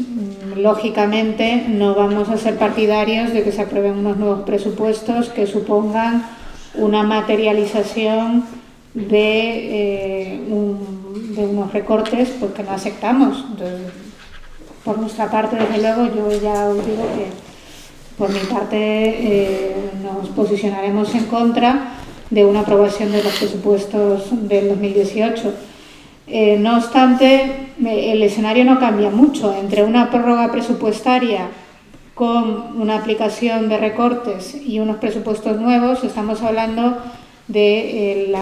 S5: lógicamente no vamos a ser partidarios de que se aprueben unos nuevos presupuestos que supongan una materialización de unos recortes pues, que no aceptamos. Entonces, por nuestra parte, desde luego, yo ya os digo que por mi parte nos posicionaremos en contra de una aprobación de los presupuestos del 2018. No obstante, el escenario no cambia mucho. Entre una prórroga presupuestaria con una aplicación de recortes y unos presupuestos nuevos, estamos hablando de,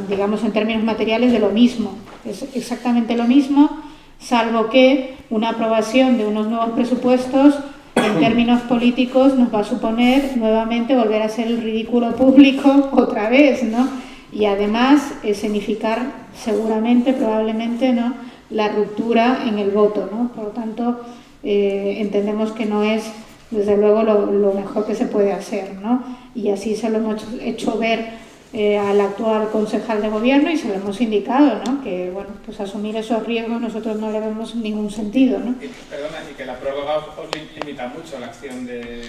S5: digamos en términos materiales, de lo mismo. Es exactamente lo mismo, salvo que una aprobación de unos nuevos presupuestos en términos políticos nos va a suponer nuevamente volver a hacer el ridículo público otra vez, ¿no? Y además significar seguramente, probablemente, ¿no?, la ruptura en el voto, ¿no? Por lo tanto, entendemos que no es, desde luego, lo mejor que se puede hacer, ¿no? Y así se lo hemos hecho ver al actual concejal de gobierno y se lo hemos indicado, ¿no? Que, bueno, pues asumir esos riesgos nosotros no le vemos ningún sentido, ¿no?
S10: Perdona, y que la prórroga os limita mucho la acción de...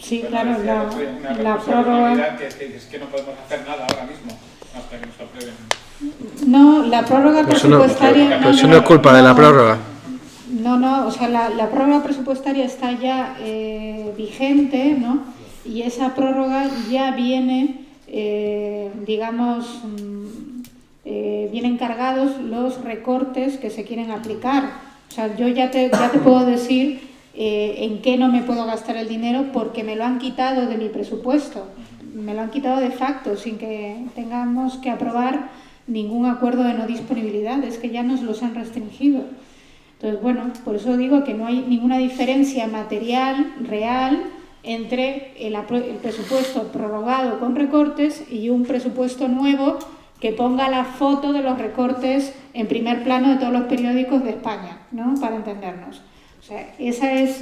S5: Sí,
S10: pues
S5: claro, la
S10: prórroga... Que es que no podemos hacer nada ahora mismo hasta que nos aprueben.
S5: No, la prórroga presupuestaria...
S4: Eso no es culpa de la prórroga.
S5: No, o sea, la prórroga presupuestaria está ya vigente, ¿no? Y esa prórroga ya viene, digamos, vienen cargados los recortes que se quieren aplicar. O sea, yo ya te puedo decir en qué no me puedo gastar el dinero porque me lo han quitado de mi presupuesto. Me lo han quitado de facto, sin que tengamos que aprobar ningún acuerdo de no disponibilidad. Es que ya nos los han restringido. Entonces, bueno, por eso digo que no hay ninguna diferencia material, real, entre el presupuesto prorrogado con recortes y un presupuesto nuevo que ponga la foto de los recortes en primer plano de todos los periódicos de España, ¿no? Para entendernos. O sea, esa es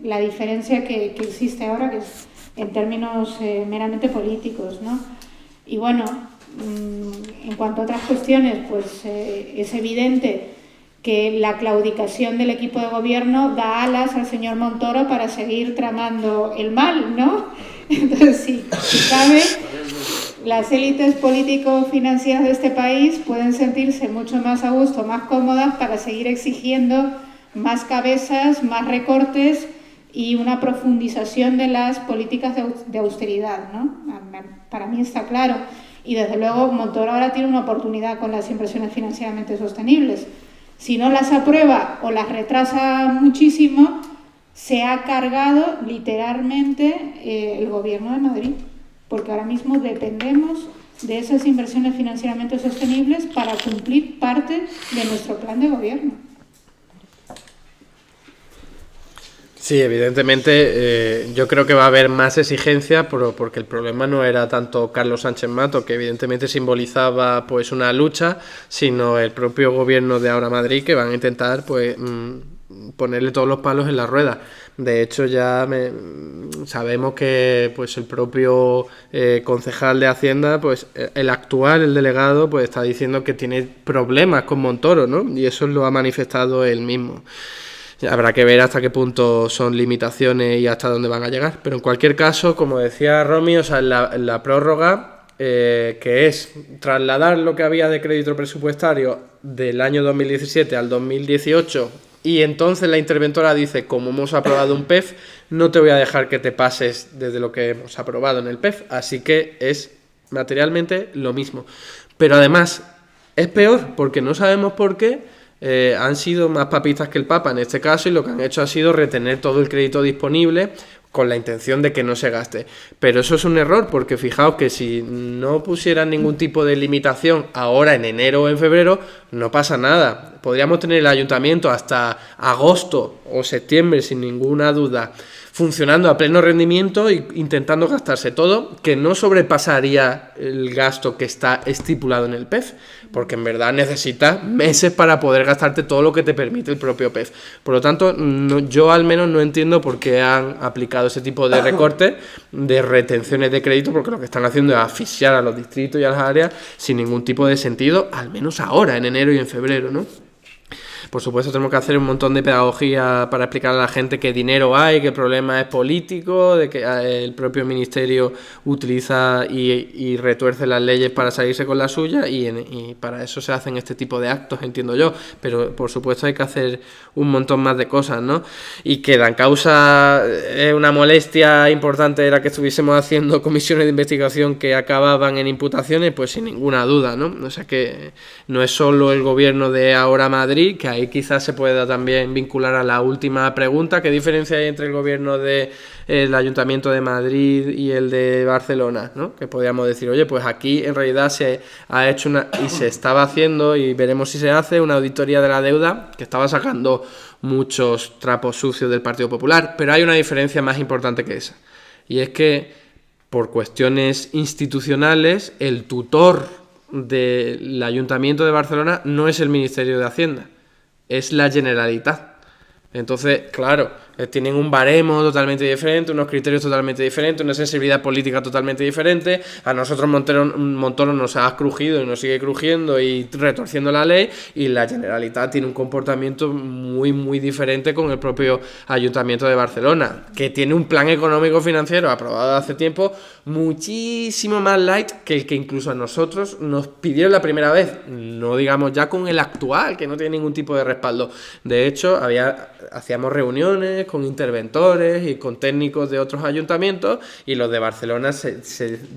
S5: la diferencia que existe ahora, que es en términos meramente políticos, ¿no? Y bueno, en cuanto a otras cuestiones, pues es evidente que la claudicación del equipo de gobierno da alas al señor Montoro para seguir tramando el mal, ¿no? Entonces, si cabe, las élites político-financieras de este país pueden sentirse mucho más a gusto, más cómodas para seguir exigiendo más cabezas, más recortes y una profundización de las políticas de austeridad, ¿no? Para mí está claro. Y desde luego Montoro ahora tiene una oportunidad con las inversiones financieramente sostenibles. Si no las aprueba o las retrasa muchísimo, se ha cargado literalmente el Gobierno de Madrid, porque ahora mismo dependemos de esas inversiones financieramente sostenibles para cumplir parte de nuestro plan de gobierno.
S4: Sí, evidentemente yo creo que va a haber más exigencia porque el problema no era tanto Carlos Sánchez Mato, que evidentemente simbolizaba pues una lucha, sino el propio gobierno de ahora Madrid, que van a intentar pues ponerle todos los palos en la rueda. De hecho ya sabemos que pues el propio concejal de Hacienda, pues el actual, el delegado, pues está diciendo que tiene problemas con Montoro, ¿no? Y eso lo ha manifestado él mismo. Habrá que ver hasta qué punto son limitaciones y hasta dónde van a llegar. Pero en cualquier caso, como decía Romy, o sea, la prórroga, que es trasladar lo que había de crédito presupuestario del año 2017 al 2018, y entonces la interventora dice, como hemos aprobado un PEF, no te voy a dejar que te pases desde lo que hemos aprobado en el PEF. Así que es materialmente lo mismo. Pero además es peor, porque no sabemos por qué. Han sido más papistas que el Papa en este caso, y lo que han hecho ha sido retener todo el crédito disponible con la intención de que no se gaste. Pero eso es un error, porque fijaos que si no pusieran ningún tipo de limitación ahora en enero o en febrero, no pasa nada. Podríamos tener el ayuntamiento hasta agosto o septiembre sin ninguna duda funcionando a pleno rendimiento e intentando gastarse todo, que no sobrepasaría el gasto que está estipulado en el PEF, porque en verdad necesitas meses para poder gastarte todo lo que te permite el propio PEF. Por lo tanto, yo al menos no entiendo por qué han aplicado ese tipo de recortes, de retenciones de crédito, porque lo que están haciendo es asfixiar a los distritos y a las áreas sin ningún tipo de sentido, al menos ahora, en enero y en febrero, ¿no? Por supuesto, tenemos que hacer un montón de pedagogía para explicar a la gente que dinero hay, que el problema es político, de que el propio ministerio utiliza y retuerce las leyes para salirse con la suya, y para eso se hacen este tipo de actos, entiendo yo. Pero por supuesto hay que hacer un montón más de cosas, ¿no? Y queda en causa una molestia importante era que estuviésemos haciendo comisiones de investigación que acababan en imputaciones, pues sin ninguna duda, ¿no? O sea que no es solo el gobierno de ahora Madrid, que ahí quizás se pueda también vincular a la última pregunta. ¿Qué diferencia hay entre el gobierno del Ayuntamiento de Madrid y el de Barcelona, ¿no? Que podríamos decir, oye, pues aquí en realidad se ha hecho y se estaba haciendo, y veremos si se hace, una auditoría de la deuda que estaba sacando muchos trapos sucios del Partido Popular. Pero hay una diferencia más importante que esa, y es que por cuestiones institucionales el tutor del Ayuntamiento de Barcelona no es el Ministerio de Hacienda, es la Generalitat. Entonces, claro, tienen un baremo totalmente diferente, unos criterios totalmente diferentes, una sensibilidad política totalmente diferente. A nosotros Montoro nos ha crujido y nos sigue crujiendo y retorciendo la ley, y la Generalitat tiene un comportamiento muy, muy diferente con el propio Ayuntamiento de Barcelona, que tiene un plan económico financiero aprobado hace tiempo muchísimo más light que el que incluso a nosotros nos pidieron la primera vez, no digamos ya con el actual, que no tiene ningún tipo de respaldo. De hecho, hacíamos reuniones con interventores y con técnicos de otros ayuntamientos, y los de Barcelona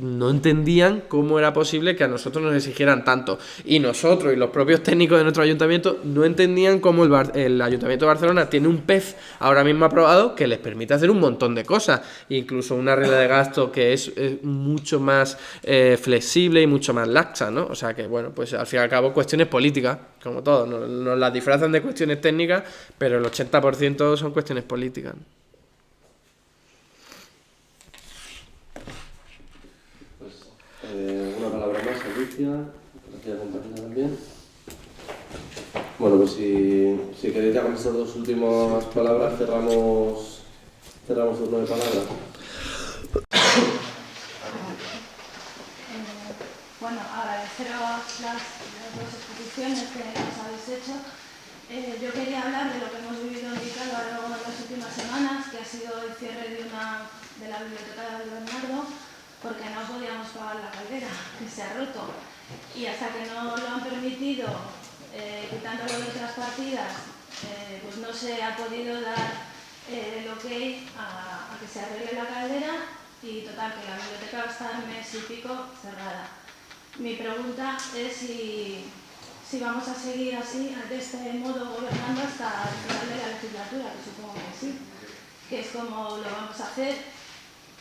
S4: no entendían cómo era posible que a nosotros nos exigieran tanto, y nosotros y los propios técnicos de nuestro ayuntamiento no entendían cómo el Ayuntamiento de Barcelona tiene un PEF ahora mismo aprobado que les permite hacer un montón de cosas, incluso una regla de gasto que es mucho más flexible y mucho más laxa, ¿no? O sea que, bueno, pues al fin y al cabo cuestiones políticas, como todo, nos las disfrazan de cuestiones técnicas, pero el 80% son cuestiones políticas.
S3: Pues una palabra más, Alicia, gracias compañera también. Bueno, pues si queréis ya con estas dos últimas palabras cerramos el turno de palabras.
S13: Bueno, agradeceros las dos exposiciones que nos habéis hecho. Yo quería hablar de lo que hemos vivido en Vicálvaro en las últimas semanas, que ha sido el cierre de la biblioteca de Bernardo, porque no podíamos pagar la caldera, que se ha roto. Y hasta que no lo han permitido, quitándolo de otras partidas, pues no se ha podido dar el ok a que se arregle la caldera, y total, que la biblioteca va a estar mes y pico cerrada. Mi pregunta es si vamos a seguir así, de este modo, gobernando hasta el final de la legislatura, que supongo que sí, que es como lo vamos a hacer.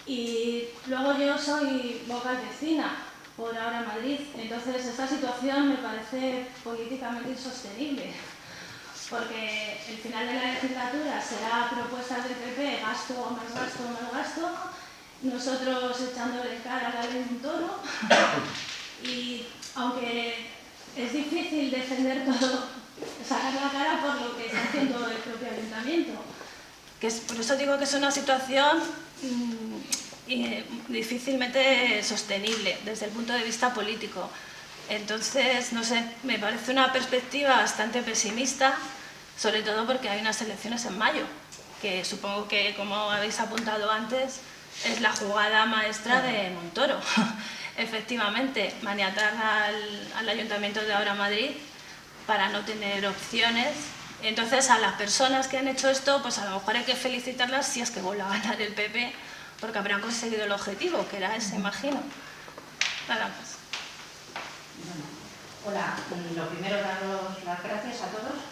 S13: Y luego yo soy vocal vecina por Ahora Madrid, entonces esta situación me parece políticamente insostenible, porque el final de la legislatura será propuestas del PP, gasto, más gasto, nosotros echándole cara a la ley Montoro, y aunque es difícil defender todo, sacar la cara por lo que está haciendo el propio ayuntamiento. Por eso digo que es una situación difícilmente sostenible desde el punto de vista político. Entonces, no sé, me parece una perspectiva bastante pesimista, sobre todo porque hay unas elecciones en mayo, que supongo que, como habéis apuntado antes, es la jugada maestra de Montoro. Efectivamente, maniatar al Ayuntamiento de Ahora Madrid para no tener opciones. Entonces, a las personas que han hecho esto, pues a lo mejor hay que felicitarlas si es que vuelve a ganar el PP, porque habrán conseguido el objetivo, que era ese, imagino. Nada más.
S14: Hola, lo primero, daros las gracias a todos.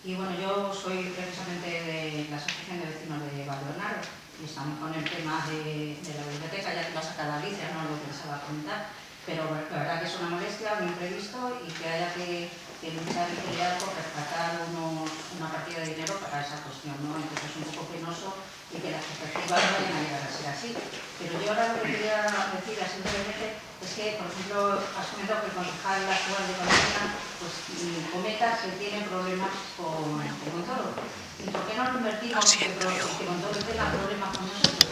S14: Y bueno, yo soy precisamente de la Asociación de Vecinos de Valdonaro, y estamos con el tema de la biblioteca, ya que lo ha sacado Alicia, no lo pensaba comentar, pero la verdad que es una molestia, un imprevisto, y que haya que luchar y pelear por rescatar una partida de dinero para esa cuestión, ¿no? Entonces es un poco penoso y que las perspectivas no vayan a llegar a ser así. Pero yo ahora lo que quería decir simplemente es que, por ejemplo, has comentado que el concejal actual de Valencia pues cometa que tiene problemas con Montoro. ¿Y por qué no lo invertimos que Montoro tenga problemas con nosotros?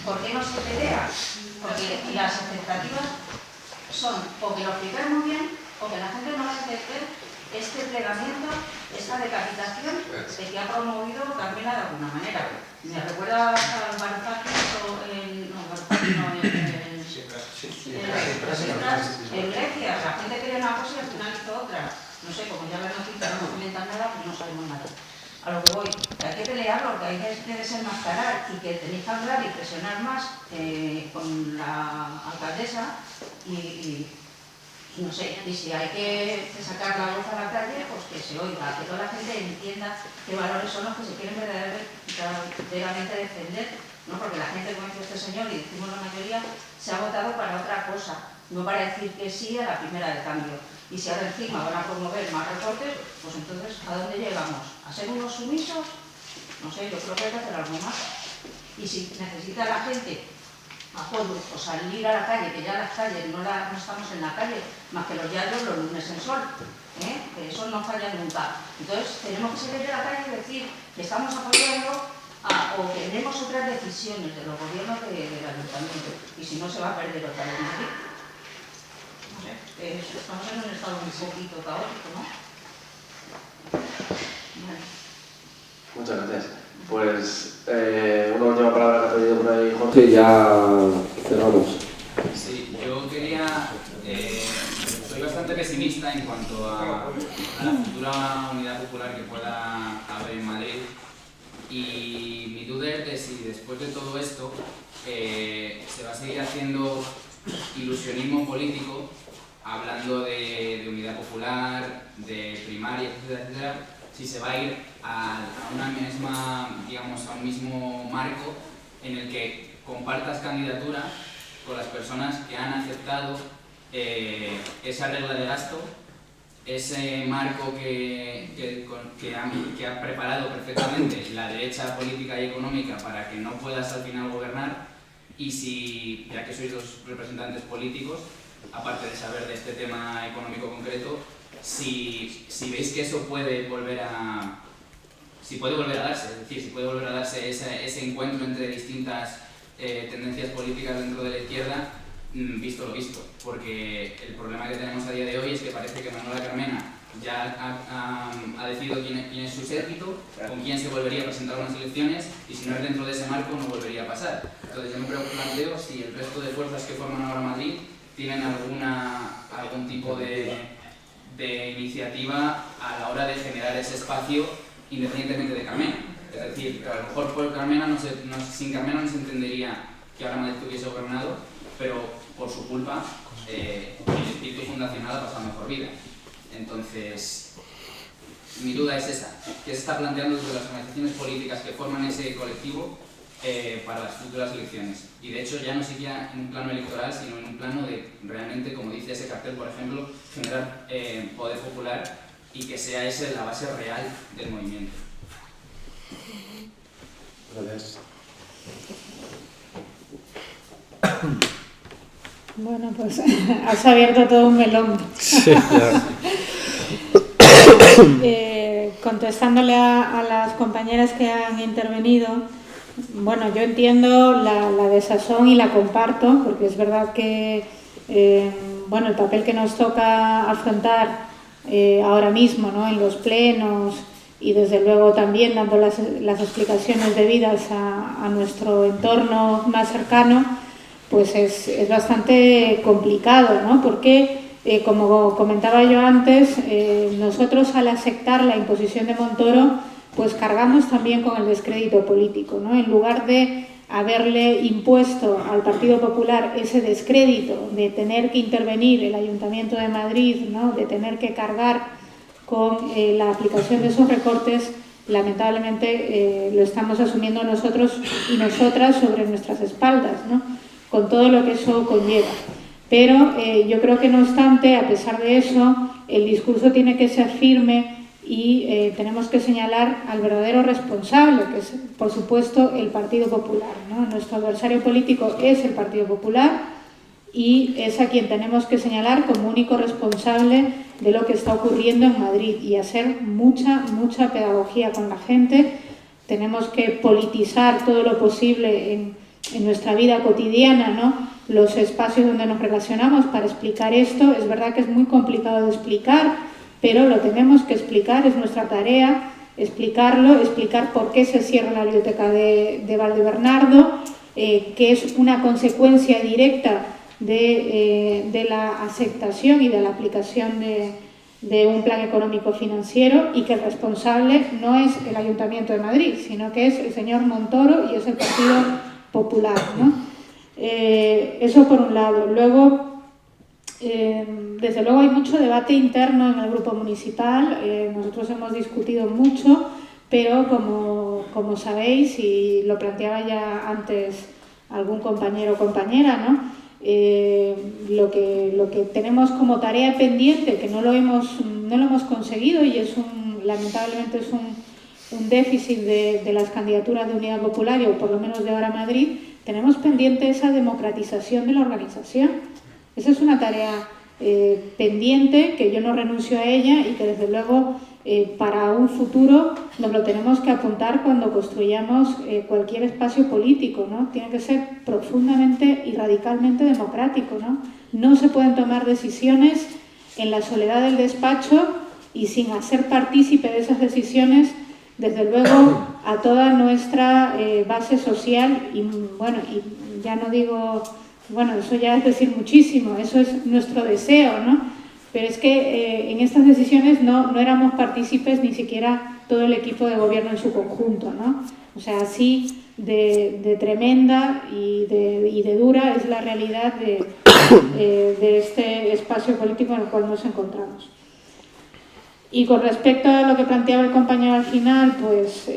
S14: ¿Por qué no se pelea? Porque las expectativas son o que lo expliquemos bien, o que la gente no va a entender este plegamiento, esta decapitación que ha promovido Carmela de alguna manera. Me recuerda al Varoufakis en Grecia. La gente quería una cosa y al final hizo otra. No sé, como ya las noticias no comentan nada, pues no sabemos nada. A lo que voy, que hay que pelearlo, que hay que desenmascarar y que tenéis que hablar y presionar más con la alcaldesa y no sé, y si hay que sacar la voz a la calle, pues que se oiga, que toda la gente entienda qué valores son los que se quieren verdaderamente defender, ¿no? Porque la gente, como dice este señor, y decimos la mayoría, se ha votado para otra cosa, no para decir que sí a la primera de cambio. Y si ahora encima van a promover más recortes, pues entonces, ¿a dónde llegamos? ¿A ser unos sumisos? No sé, yo creo que hay que hacer algo más. Y si necesita la gente apoyo o salir a la calle, que ya las calles no estamos en la calle, más que los diarios los lunes en sol, que eso no falla nunca. Entonces tenemos que salir a la calle y decir que estamos apoyando o queremos otras decisiones de los gobiernos del ayuntamiento, y si no se va a perder otra vez Madrid. No sé, estamos en un estado un poquito caótico, ¿no? Bueno.
S3: Muchas gracias. Pues una última palabra que ha pedido por ahí Jorge y ya cerramos.
S15: Sí, yo quería... soy bastante pesimista en cuanto a la futura unidad popular que pueda haber en Madrid, Y mi duda es de si después de todo esto se va a seguir haciendo ilusionismo político, hablando de unidad popular, de primaria, etcétera, etcétera, si se va a ir a una misma, digamos, a un mismo marco en el que compartas candidatura con las personas que han aceptado esa regla de gasto, ese marco que ha preparado perfectamente la derecha política y económica para que no puedas al final gobernar. Y si, ya que sois los representantes políticos, aparte de saber de este tema económico concreto, si veis que eso puede volver a darse, es decir, si puede volver a darse ese encuentro entre distintas tendencias políticas dentro de la izquierda, visto lo visto, porque el problema que tenemos a día de hoy es que parece que Manuela Carmena ya ha decidido quién es su séquito, con quién se volvería a presentar unas elecciones, y si no es dentro de ese marco no volvería a pasar. Entonces yo me planteo si el resto de fuerzas que forman ahora Madrid tienen algún tipo de iniciativa a la hora de generar ese espacio independientemente de Carmena. Es decir, a lo mejor por Carmena sin Carmena no se entendería que ahora Madrid hubiese gobernado, pero por su culpa el espíritu fundacional ha pasado mejor vida. Entonces, mi duda es esa, ¿qué se está planteando desde las organizaciones políticas que forman ese colectivo para las futuras elecciones? Y de hecho ya no siquiera en un plano electoral, sino en un plano de realmente, como dice ese cartel, por ejemplo, generar poder popular y que sea esa la base real del movimiento.
S3: Gracias.
S5: Bueno, pues has abierto todo un melón.
S4: Sí, claro.
S5: Contestándole a las compañeras que han intervenido, bueno, yo entiendo la desazón y la comparto, porque es verdad que bueno, el papel que nos toca afrontar ahora mismo, ¿no?, en los plenos y desde luego también dando las explicaciones debidas a nuestro entorno más cercano, pues es bastante complicado, ¿no? Porque, como comentaba yo antes, nosotros al aceptar la imposición de Montoro, pues cargamos también con el descrédito político, ¿no? En lugar de haberle impuesto al Partido Popular ese descrédito de tener que intervenir el Ayuntamiento de Madrid, ¿no?, de tener que cargar con la aplicación de esos recortes, lamentablemente lo estamos asumiendo nosotros y nosotras sobre nuestras espaldas, ¿no?, con todo lo que eso conlleva. Pero yo creo que no obstante, a pesar de eso, el discurso tiene que ser firme y tenemos que señalar al verdadero responsable, que es, por supuesto, el Partido Popular, ¿no? Nuestro adversario político es el Partido Popular y es a quien tenemos que señalar como único responsable de lo que está ocurriendo en Madrid y hacer mucha pedagogía con la gente. Tenemos que politizar todo lo posible en nuestra vida cotidiana, ¿no?, los espacios donde nos relacionamos para explicar esto. Es verdad que es muy complicado de explicar, pero lo tenemos que explicar, es nuestra tarea explicarlo, explicar por qué se cierra la biblioteca de Valdebernardo, que es una consecuencia directa de la aceptación y de la aplicación de un plan económico financiero, y que el responsable no es el Ayuntamiento de Madrid, sino que es el señor Montoro y es el Partido Popular, ¿no? Eso por un lado. Luego, desde luego hay mucho debate interno en el grupo municipal. Nosotros hemos discutido mucho, pero como sabéis, y lo planteaba ya antes algún compañero o compañera, ¿no?, lo que tenemos como tarea pendiente, que no lo hemos conseguido, y lamentablemente es un déficit de las candidaturas de Unidad Popular, o por lo menos de ahora Madrid, tenemos pendiente esa democratización de la organización. Esa es una tarea pendiente, que yo no renuncio a ella y que desde luego para un futuro nos lo tenemos que apuntar cuando construyamos cualquier espacio político, ¿no? Tiene que ser profundamente y radicalmente democrático, ¿no? No se pueden tomar decisiones en la soledad del despacho y sin hacer partícipe de esas decisiones, desde luego, a toda nuestra base social. Y bueno, y ya no digo, bueno, eso ya es decir muchísimo, eso es nuestro deseo, ¿no?, Pero es que en estas decisiones no éramos partícipes ni siquiera todo el equipo de gobierno en su conjunto, ¿no? O sea, así de tremenda y de dura es la realidad de este espacio político en el cual nos encontramos. Y con respecto a lo que planteaba el compañero al final, pues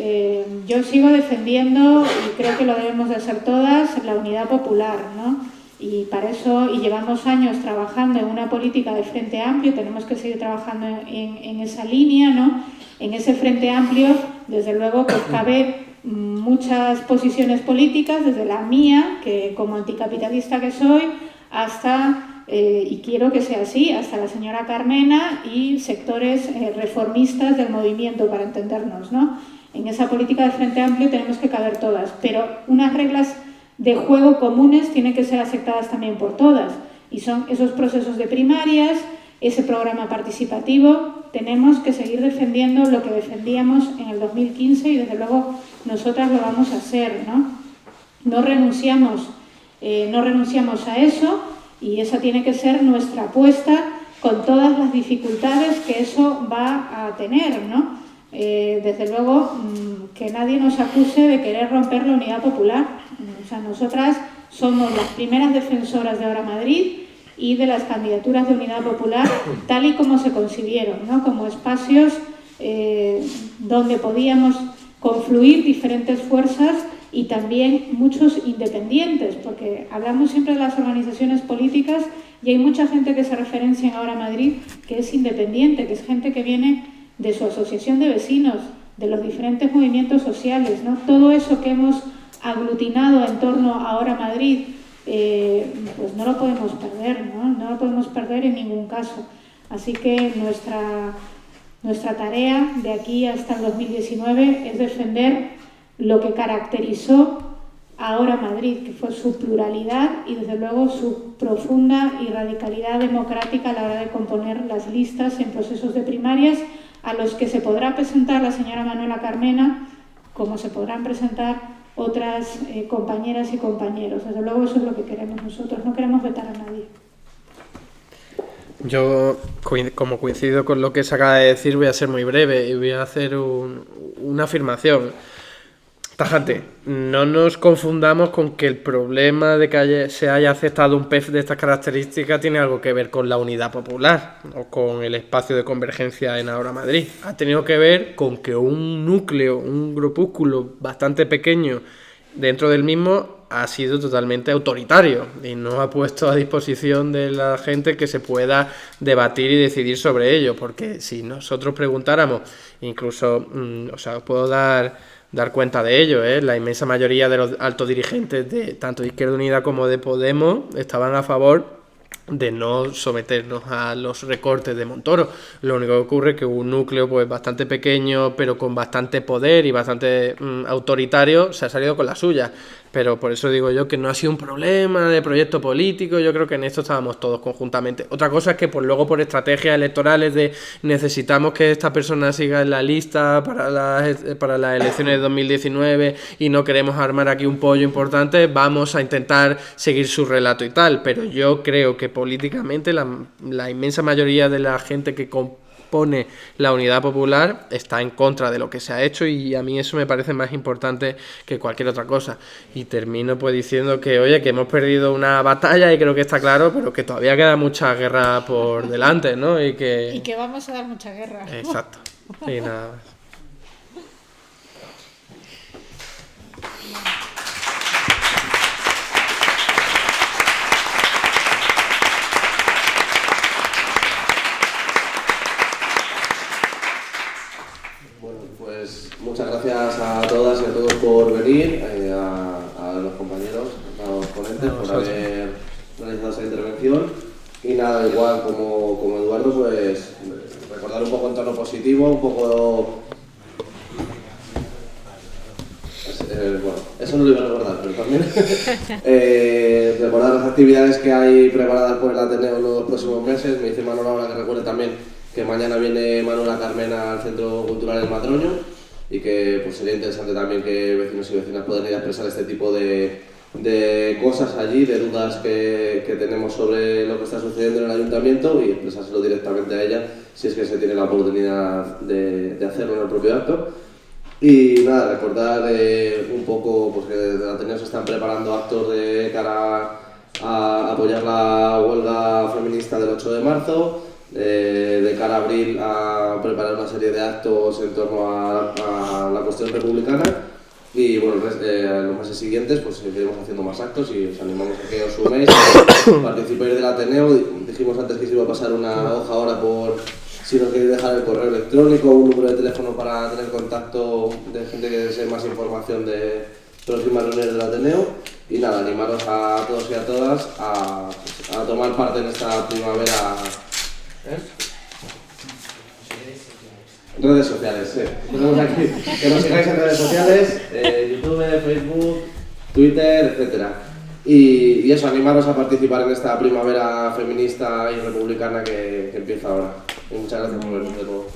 S5: yo sigo defendiendo, y creo que lo debemos de hacer todas, la unidad popular, ¿no? Y para eso, y llevamos años trabajando en una política de Frente Amplio, tenemos que seguir trabajando en esa línea, ¿no? En ese Frente Amplio, desde luego, pues cabe muchas posiciones políticas, desde la mía, que como anticapitalista que soy, hasta, y quiero que sea así, hasta la señora Carmena y sectores reformistas del movimiento, para entendernos, ¿no? En esa política de Frente Amplio tenemos que caber todas, pero unas reglas de juego comunes tienen que ser aceptadas también por todas, y son esos procesos de primarias, ese programa participativo. Tenemos que seguir defendiendo lo que defendíamos en el 2015 y desde luego nosotras lo vamos a hacer, ¿no? No renunciamos a eso, y esa tiene que ser nuestra apuesta con todas las dificultades que eso va a tener, ¿no? Desde luego, que nadie nos acuse de querer romper la unidad popular. O sea, nosotras somos las primeras defensoras de Ahora Madrid y de las candidaturas de unidad popular tal y como se concibieron, ¿no? Como espacios donde podíamos confluir diferentes fuerzas y también muchos independientes, porque hablamos siempre de las organizaciones políticas y hay mucha gente que se referencia en Ahora Madrid que es independiente, que es gente que viene de su asociación de vecinos, de los diferentes movimientos sociales, ¿no? Todo eso que hemos aglutinado en torno a Ahora Madrid, pues no lo podemos perder, ¿no? No lo podemos perder en ningún caso. Así que nuestra tarea de aquí hasta el 2019 es defender lo que caracterizó a Ahora Madrid, que fue su pluralidad y desde luego su profunda y radicalidad democrática a la hora de componer las listas en procesos de primarias, a los que se podrá presentar la señora Manuela Carmena, como se podrán presentar otras compañeras y compañeros. Desde luego eso es lo que queremos nosotros, no queremos vetar a nadie.
S4: Yo, como coincido con lo que se acaba de decir, voy a ser muy breve y voy a hacer una afirmación tajante. No nos confundamos con que el problema de que se haya aceptado un PEF de estas características tiene algo que ver con la unidad popular o con el espacio de convergencia en Ahora Madrid. Ha tenido que ver con que un núcleo, un grupúsculo bastante pequeño dentro del mismo ha sido totalmente autoritario y no ha puesto a disposición de la gente que se pueda debatir y decidir sobre ello, porque si nosotros preguntáramos, incluso, o sea, os puedo dar cuenta de ello, la inmensa mayoría de los altos dirigentes de tanto de Izquierda Unida como de Podemos estaban a favor de no someternos a los recortes de Montoro. Lo único que ocurre es que un núcleo pues bastante pequeño pero con bastante poder y bastante autoritario se ha salido con la suya. Pero por eso digo yo que no ha sido un problema de proyecto político, yo creo que en esto estábamos todos conjuntamente. Otra cosa es que pues luego por estrategias electorales de necesitamos que esta persona siga en la lista para las elecciones de 2019 y no queremos armar aquí un pollo importante, vamos a intentar seguir su relato y tal. Pero yo creo que políticamente la inmensa mayoría de la gente que compone la unidad popular está en contra de lo que se ha hecho y a mí eso me parece más importante que cualquier otra cosa. Y termino pues diciendo que oye, que hemos perdido una batalla y creo que está claro, pero que todavía queda mucha guerra por delante, ¿no? Y que
S5: vamos a dar mucha guerra.
S4: Exacto. Y nada más.
S3: Muchas gracias a todas y a todos por venir, a los compañeros, a los ponentes, por haber realizado esa intervención. Y nada, igual como Eduardo, pues recordar un poco en tono positivo, un poco... bueno, eso no lo iba a recordar, pero también recordar las actividades que hay preparadas por el Ateneo en los próximos meses. Me dice Manuela ahora que recuerde también que mañana viene Manuela Carmena al Centro Cultural El Madroño y que pues sería interesante también que vecinos y vecinas puedan ir a expresar este tipo de de cosas allí, de dudas que tenemos sobre lo que está sucediendo en el ayuntamiento y expresárselo directamente a ella si es que se tiene la oportunidad de hacerlo en el propio acto. Y nada, recordar un poco pues, que desde Ateneo se están preparando actos de cara a apoyar la huelga feminista del 8 de marzo, de cara a abril a preparar una serie de actos en torno a la cuestión republicana. Y bueno, los meses siguientes pues seguiremos haciendo más actos y os animamos a que os suméis, participéis del Ateneo. Dijimos antes que se iba a pasar una hoja ahora por si nos queréis dejar el correo electrónico o un número de teléfono para tener contacto de gente que desee más información de próximas reuniones del Ateneo. Y nada, animaros a todos y a todas a tomar parte en esta primavera. Redes sociales, sí. Tenemos aquí que nos sigáis en redes sociales, YouTube, Facebook, Twitter, etc. Y eso, animaros a participar en esta primavera feminista y republicana que empieza ahora. Y muchas gracias por venir de nuevo.